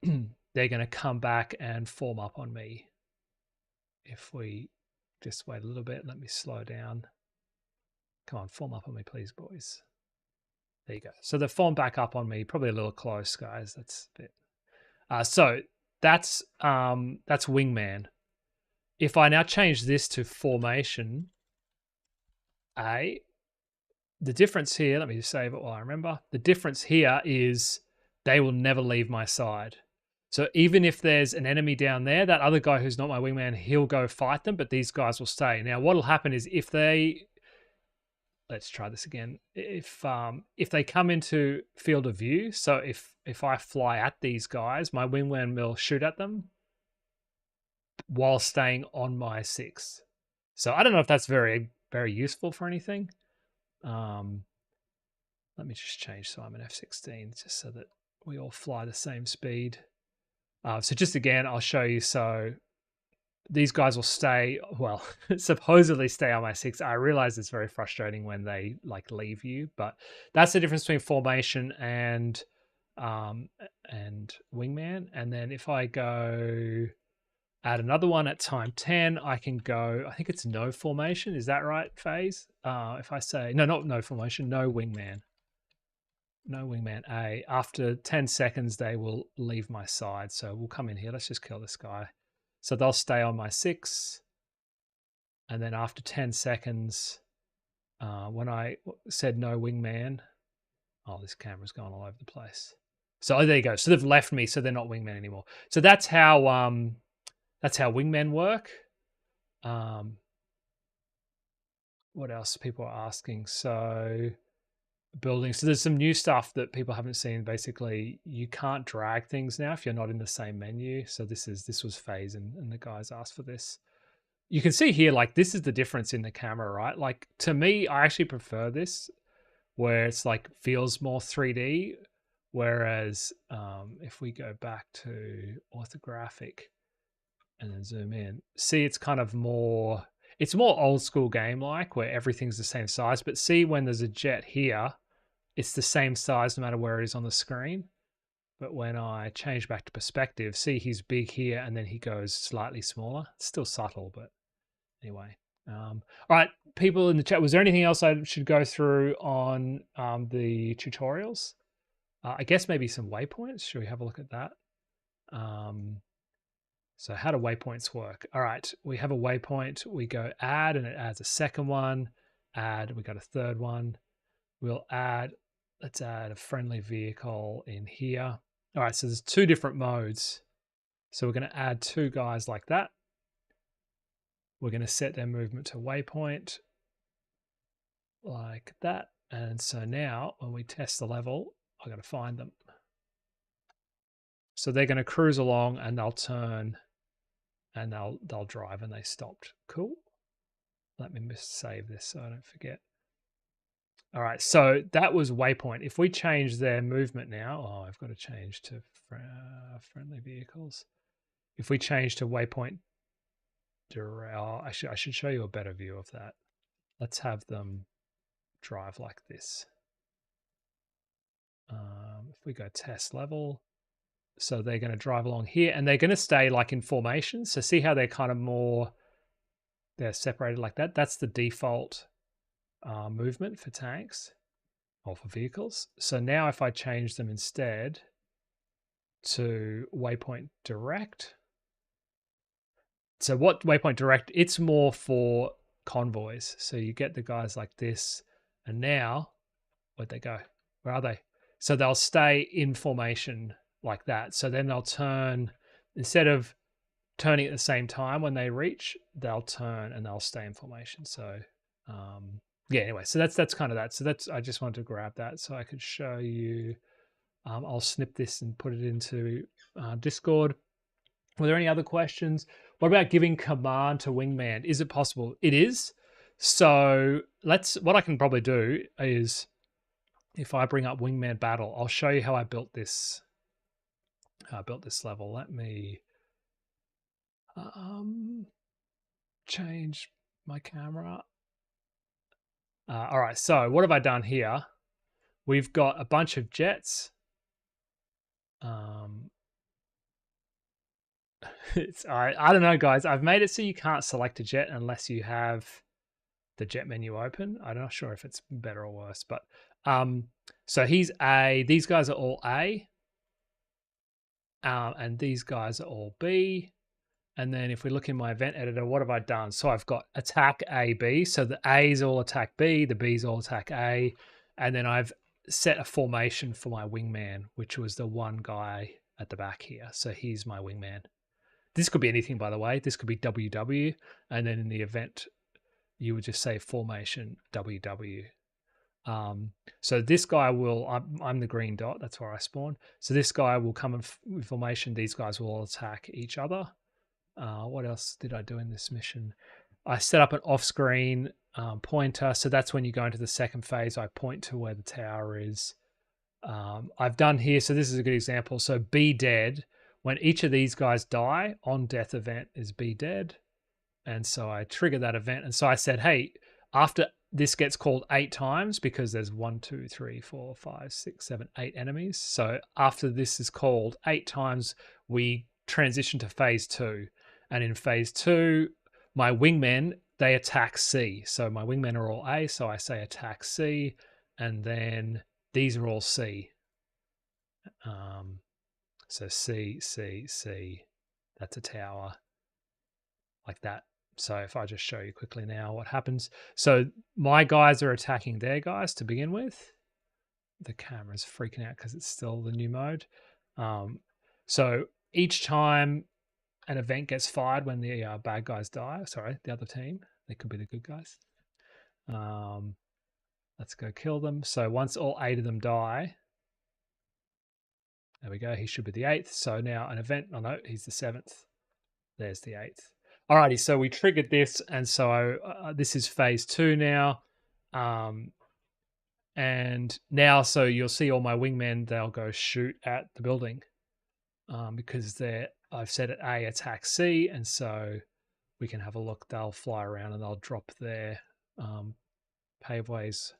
they're going to come back and form up on me. If we just wait a little bit, let me slow down. Come on, form up on me, please, boys. There you go. So they form back up on me, probably a little close, guys. That's a bit. So that's wingman. If I now change this to formation A, the difference here, let me just save it while I remember. The difference here is they will never leave my side. So even if there's an enemy down there, that other guy who's not my wingman, he'll go fight them, but these guys will stay. Now, what'll happen is if they, let's try this again. If they come into field of view, so if I fly at these guys, my wingman will shoot at them while staying on my 6. So I don't know if that's very, very useful for anything. Let me just change so I'm an F-16 just so that we all fly the same speed. So just again, I'll show you. So these guys will stay, well, supposedly stay on my 6. I realize it's very frustrating when they like leave you, but that's the difference between formation and wingman. And then if I go add another one at time 10, I can go, I think it's no formation. Is that right, FaZe? If I say, no, not no formation, no wingman. No wingman A. After 10 seconds, they will leave my side. So we'll come in here. Let's just kill this guy. So they'll stay on my 6. And then after 10 seconds, when I said no wingman, oh, this camera's gone all over the place. So there you go. So they've left me, so they're not wingmen anymore. So that's how wingmen work. What else people are asking? So building. So there's some new stuff that people haven't seen. Basically, you can't drag things now if you're not in the same menu. So this was FaZe and the guys asked for this. You can see here, like this is the difference in the camera, right? Like to me, I actually prefer this where it's like feels more 3D. Whereas if we go back to orthographic and then zoom in, see it's kind of more, It's more old school game like where everything's the same size. But see, when there's a jet here, it's the same size no matter where it is on the screen. But when I change back to perspective, see he's big here and then he goes slightly smaller. It's still subtle, but anyway. All right, people in the chat, was there anything else I should go through on the tutorials? I guess maybe some waypoints. Should we have a look at that? So how do waypoints work? All right, we have a waypoint. We go add and it adds a second one. Add, we got a third one. We'll add, let's add a friendly vehicle in here. All right, so there's two different modes. So we're going to add two guys like that. We're going to set their movement to waypoint like that. And so now when we test the level, I got to find them. So they're going to cruise along and they'll turn and they'll drive and they stopped. Cool. Let me save this so I don't forget. All right, so that was waypoint. If we change their movement now, oh, I've got to change to friendly vehicles. If we change to waypoint, I should show you a better view of that. Let's have them drive like this. If we go test level, so they're going to drive along here and they're going to stay like in formation. So see how they're kind of more, they're separated like that. That's the default movement for tanks or for vehicles. So now if I change them instead to waypoint direct. So what waypoint direct, it's more for convoys. So you get the guys like this and now where'd they go? Where are they? So they'll stay in formation like that. So then they'll turn, instead of turning at the same time when they reach, they'll turn and they'll stay in formation. So yeah, anyway, so that's kind of that. So that's, I just wanted to grab that so I could show you. I'll snip this and put it into Discord. Were there any other questions? What about giving command to wingman? Is it possible? It is. So what I can probably do is, if I bring up wingman battle, I'll show you how I built this. Level. Let me change my camera. All right, so what have I done here? We've got a bunch of jets. I don't know, guys. I've made it so you can't select a jet unless you have the jet menu open. I'm not sure if it's better or worse, but so he's A. These guys are all A, and these guys are all B. And then if we look in my event editor, what have I done? So I've got attack A, B. So the A's all attack B, the B's all attack A. And then I've set a formation for my wingman, which was the one guy at the back here. So he's my wingman. This could be anything, by the way. This could be WW. And then in the event, you would just say formation WW. So this guy will, I'm the green dot. That's where I spawn. So this guy will come in formation. These guys will all attack each other. What else did I do in this mission? I set up an off-screen pointer. So that's when you go into the second phase. I point to where the tower is. I've done here. So this is a good example. So be dead. When each of these guys die, on death event is be dead. And so I trigger that event. And so I said, hey, after this gets called 8 times, because there's 1, 2, 3, 4, 5, 6, 7, 8 enemies. So after this is called 8 times, we transition to phase 2. And in phase 2, my wingmen, they attack C. So my wingmen are all A. So I say attack C. And then these are all C. So C, C, C. That's a tower. Like that. So if I just show you quickly now what happens. So my guys are attacking their guys to begin with. The camera's freaking out because it's still the new mode. So each time an event gets fired when the bad guys die, sorry, the other team, they could be the good guys. Let's go kill them. So once all 8 of them die, there we go. He should be the 8th. So now an event, oh no, he's the 7th. There's the 8th. Alrighty, so we triggered this, and so this is phase 2 now. And now, so you'll see all my wingmen, they'll go shoot at the building because I've set it A attack C, and so we can have a look. They'll fly around and they'll drop their paveways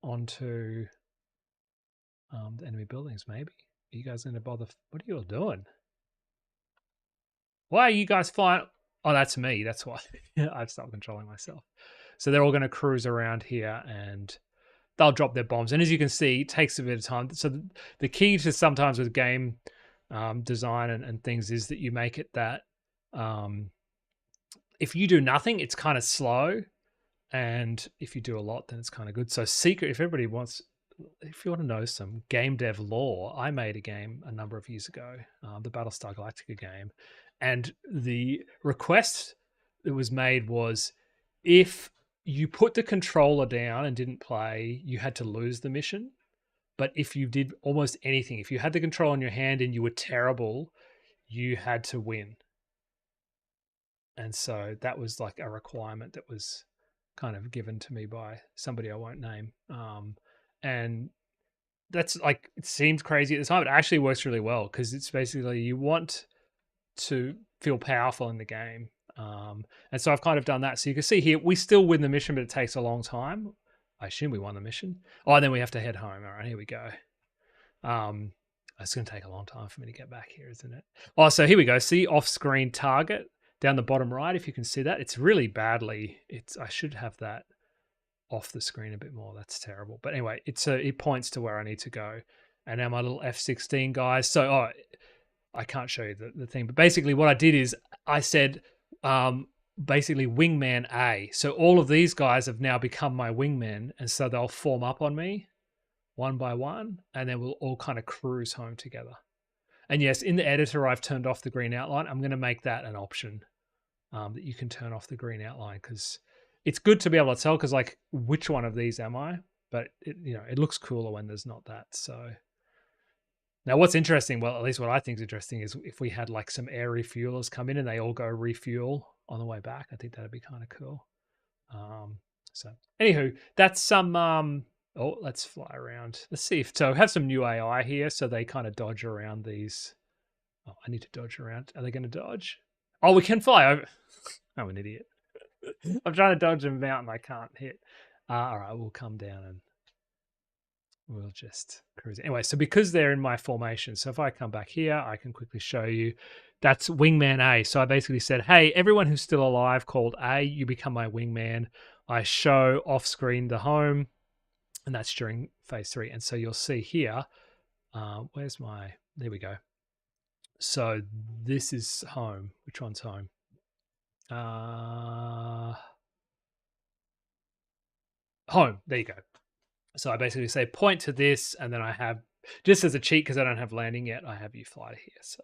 onto the enemy buildings. Maybe. Are you guys going to bother? What are you all doing? Why are you guys flying? Oh, that's me. That's why. I've stopped controlling myself. So they're all going to cruise around here and they'll drop their bombs. And as you can see, it takes a bit of time. So the key to sometimes with game design and things is that you make it that if you do nothing, it's kind of slow. And if you do a lot, then it's kind of good. So secret, if everybody wants, if you want to know some game dev lore, I made a game a number of years ago, the Battlestar Galactica game. And the request that was made was if you put the controller down and didn't play, you had to lose the mission. But if you did almost anything, if you had the control in your hand and you were terrible, you had to win. And so that was like a requirement that was kind of given to me by somebody I won't name. And that's like, it seems crazy at the time. It actually works really well because it's basically you want to feel powerful in the game. And so I've kind of done that. So you can see here, we still win the mission, but it takes a long time. I assume we won the mission. Oh, and then we have to head home. All right, here we go. It's going to take a long time for me to get back here, isn't it? Oh, so here we go. See off-screen target down the bottom right, if you can see that. It's really badly. I should have that off the screen a bit more. That's terrible. But anyway, it points to where I need to go. And now my little F-16 guys. So, I can't show you the thing. But basically what I did is I said, basically wingman A. So all of these guys have now become my wingmen. And so they'll form up on me one by one. And then we'll all kind of cruise home together. And yes, in the editor, I've turned off the green outline. I'm going to make that an option that you can turn off the green outline because it's good to be able to tell because like which one of these am I? But it looks cooler when there's not that. So now what's interesting, well, at least what I think is interesting is if we had like some air refuelers come in and they all go refuel on the way back. I think that'd be kind of cool. So anywho, that's some let's fly around. Let's see if so have some new AI here so they kind of dodge around these. Oh, I need to dodge around. Are they going to dodge? Oh, we can fly over. I'm an idiot. I'm trying to dodge a mountain I can't hit. All right, we'll come down and we'll just cruise. Anyway, so because they're in my formation, so if I come back here, I can quickly show you that's wingman A. So I basically said, hey, everyone who's still alive called A, you become my wingman. I show off screen the home, and that's during phase 3. And so you'll see here, there we go. So this is home. Which one's home? Home. There you go. So I basically say point to this, and then I have, just as a cheat because I don't have landing yet, I have you fly to here. So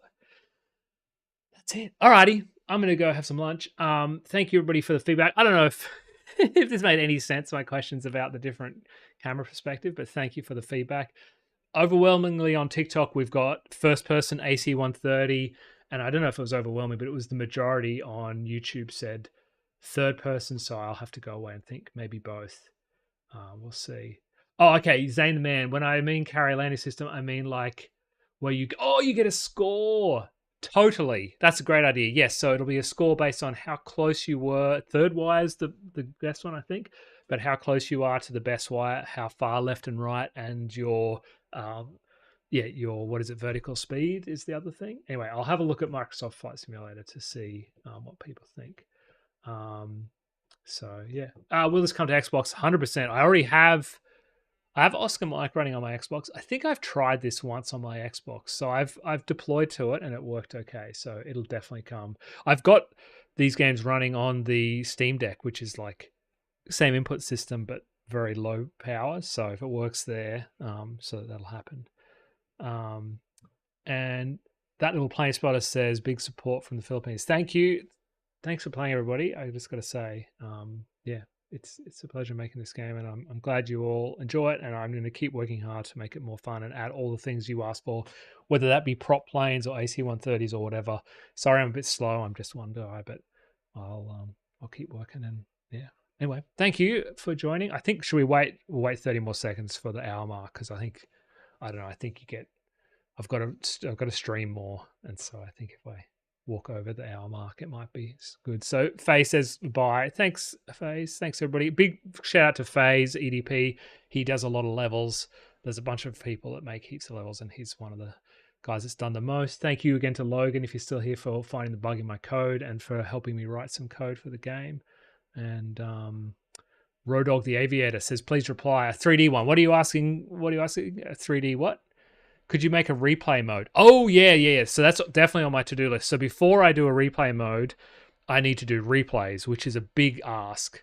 that's it. Alrighty, I'm gonna go have some lunch. Thank you everybody for the feedback. I don't know if if this made any sense, my questions about the different camera perspective, but thank you for the feedback. Overwhelmingly on TikTok, we've got first person AC130, and I don't know if it was overwhelming, but it was the majority on YouTube said third person, so I'll have to go away and think maybe both. We'll see. Oh, okay, Zane the Man. When I mean carry landing system, I mean like where you get a score. Totally. That's a great idea. Yes, so it'll be a score based on how close you were. Third wire is the best one, I think, but how close you are to the best wire, how far left and right, and your vertical speed is the other thing. Anyway, I'll have a look at Microsoft Flight Simulator to see what people think. So yeah, will this come to Xbox? 100%. I have Oscar Mike running on my Xbox. I think I've tried this once on my Xbox, so I've deployed to it and it worked okay. So it'll definitely come. I've got these games running on the Steam Deck, which is like same input system but very low power. So if it works there, so that'll happen. And that little plane spotter says big support from the Philippines. Thank you. Thanks for playing, everybody. I just got to say, it's a pleasure making this game, and I'm glad you all enjoy it, and I'm going to keep working hard to make it more fun and add all the things you asked for, whether that be prop planes or AC-130s or whatever. Sorry, I'm a bit slow. I'm just one guy, but I'll keep working. And yeah. Anyway, thank you for joining. I think we'll wait 30 more seconds for the hour mark because I don't know. I think I've got to stream more, and so I think if I walk over the hour mark, it might be good. So Faye says bye. Thanks, Faze. Thanks everybody. Big shout out to Faze EDP. He does a lot of levels. There's a bunch of people that make heaps of levels, and he's one of the guys that's done the most. Thank you again to Logan, if you're still here, for finding the bug in my code and for helping me write some code for the game. And Rodog the Aviator says, please reply a 3D one. What are you asking? What are you asking? A 3D what? Could you make a replay mode? Oh, yeah. So that's definitely on my to-do list. So before I do a replay mode, I need to do replays, which is a big ask.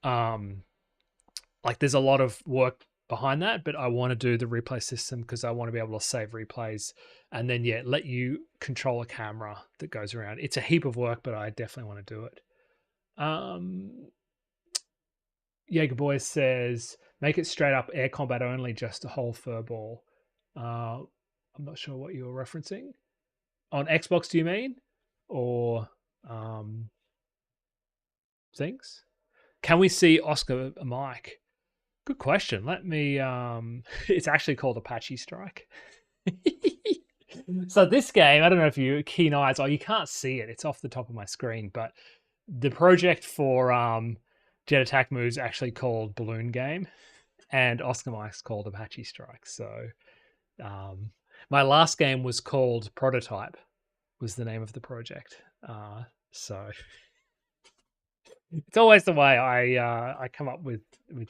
Like there's a lot of work behind that, but I want to do the replay system because I want to be able to save replays and then, let you control a camera that goes around. It's a heap of work, but I definitely want to do it. Jaeger Boy says, make it straight up air combat only, just a whole fur ball. I'm not sure what you were referencing. On Xbox, do you mean? Or things? Can we see Oscar Mike? Good question. Let me it's actually called Apache Strike. So this game, I don't know if you keen eyes, you can't see it. It's off the top of my screen, but the project for Jet Attack Moves actually called Balloon Game, and Oscar Mike's called Apache Strike. So my last game was called Prototype, was the name of the project. So it's always the way I come up with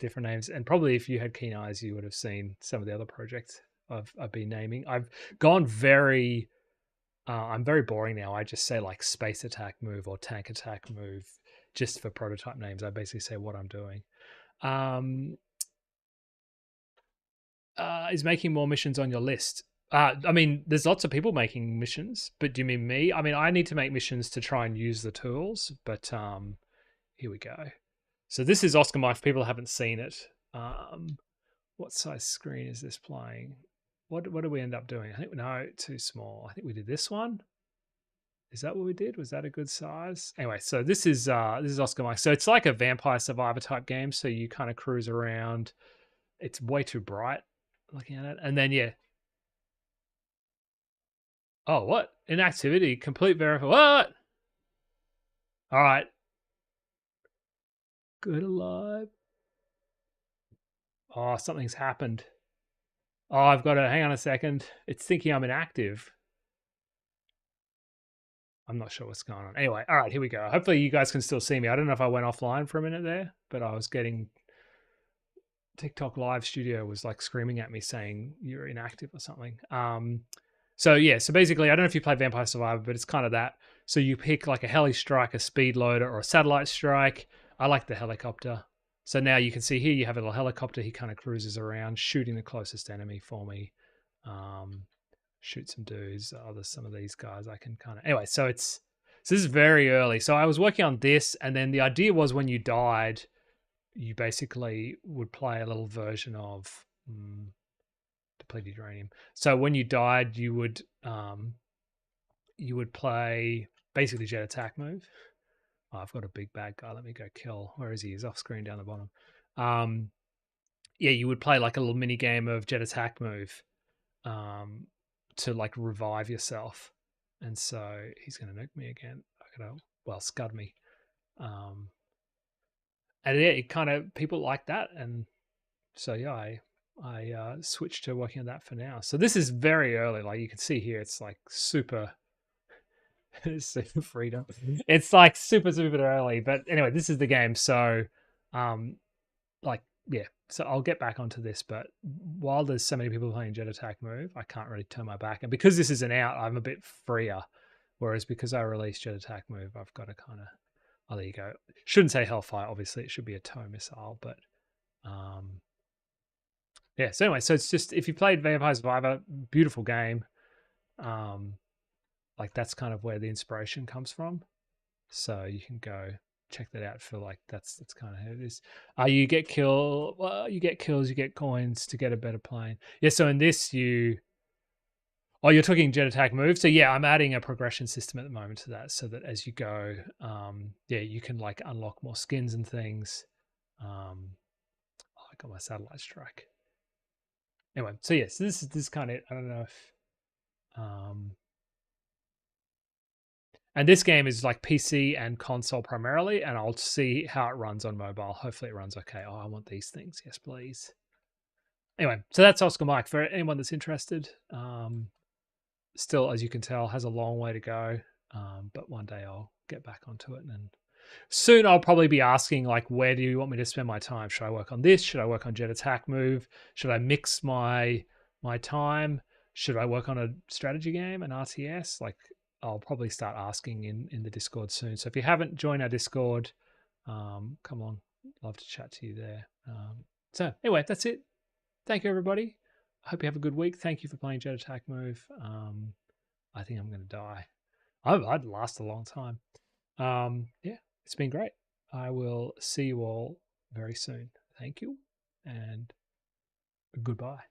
different names. And probably if you had keen eyes, you would have seen some of the other projects I've been naming. I've gone very I'm very boring now. I just say like space attack move or tank attack move just for prototype names. I basically say what I'm doing. Is making more missions on your list? I mean, there's lots of people making missions, but do you mean me? I mean, I need to make missions to try and use the tools, but here we go. So this is Oscar Mike. People haven't seen it. What size screen is this playing? What did we end up doing? I think, no, too small. I think we did this one. Is that what we did? Was that a good size? Anyway, so this is Oscar Mike. So it's like a Vampire Survivor type game. So you kind of cruise around. It's way too bright looking at it. And then, oh, what? Inactivity, complete verify. What? All right. Good alive. Oh, something's happened. Oh, I've got to hang on a second. It's thinking I'm inactive. I'm not sure what's going on. Anyway, all right, here we go. Hopefully you guys can still see me. I don't know if I went offline for a minute there, but I was getting TikTok Live Studio was like screaming at me saying you're inactive or something. So basically, I don't know if you play Vampire Survivor, but it's kind of that. So you pick like a heli strike, a speed loader, or a satellite strike. I like the helicopter. So now you can see here you have a little helicopter. He kind of cruises around, shooting the closest enemy for me. Shoot some dudes. There's some of these guys I can kind of... Anyway, so this is very early. So I was working on this, and then the idea was when you died, you basically would play a little version of depleted uranium. So when you died, you would play basically jet attack move. Oh, I've got a big bad guy. Let me go kill. Where is he? He's off screen down the bottom. You would play like a little mini game of jet attack move to like revive yourself. And so he's going to nuke me again. Scud me. And it kind of, people like that. And so, I switched to working on that for now. So this is very early. Like you can see here, it's like super super freedom. It's like super early. But anyway, this is the game. So, so I'll get back onto this. But while there's so many people playing jet attack move, I can't really turn my back. And because this isn't out, I'm a bit freer. Whereas because I released jet attack move, I've got to kind of... Oh, there you go. Shouldn't say Hellfire. Obviously, it should be a tow missile. But so anyway, so it's just, if you played Vampire Survivor, beautiful game. Like that's kind of where the inspiration comes from. So you can go check that out for like, that's kind of how it is. You get you get kills, you get coins to get a better plane. Yeah, so in this you're talking jet attack move. So yeah, I'm adding a progression system at the moment to that, so that as you go, you can like unlock more skins and things. I got my satellite strike. Anyway, so yes, this kind of, I don't know if And this game is like PC and console primarily, and I'll see how it runs on mobile. Hopefully it runs okay. Oh, I want these things. Yes, please. Anyway, so that's Oscar Mike. For anyone that's interested, still, as you can tell, has a long way to go. But one day I'll get back onto it. And soon I'll probably be asking, like, where do you want me to spend my time? Should I work on this? Should I work on Jet Attack Move? Should I mix my time? Should I work on a strategy game, an RTS? Like, I'll probably start asking in the Discord soon. So if you haven't joined our Discord, come on, love to chat to you there. So anyway, that's it. Thank you, everybody. I hope you have a good week. Thank you for playing Jet Attack Move. I think I'm going to die. I'd last a long time. Yeah, it's been great. I will see you all very soon. Thank you and goodbye.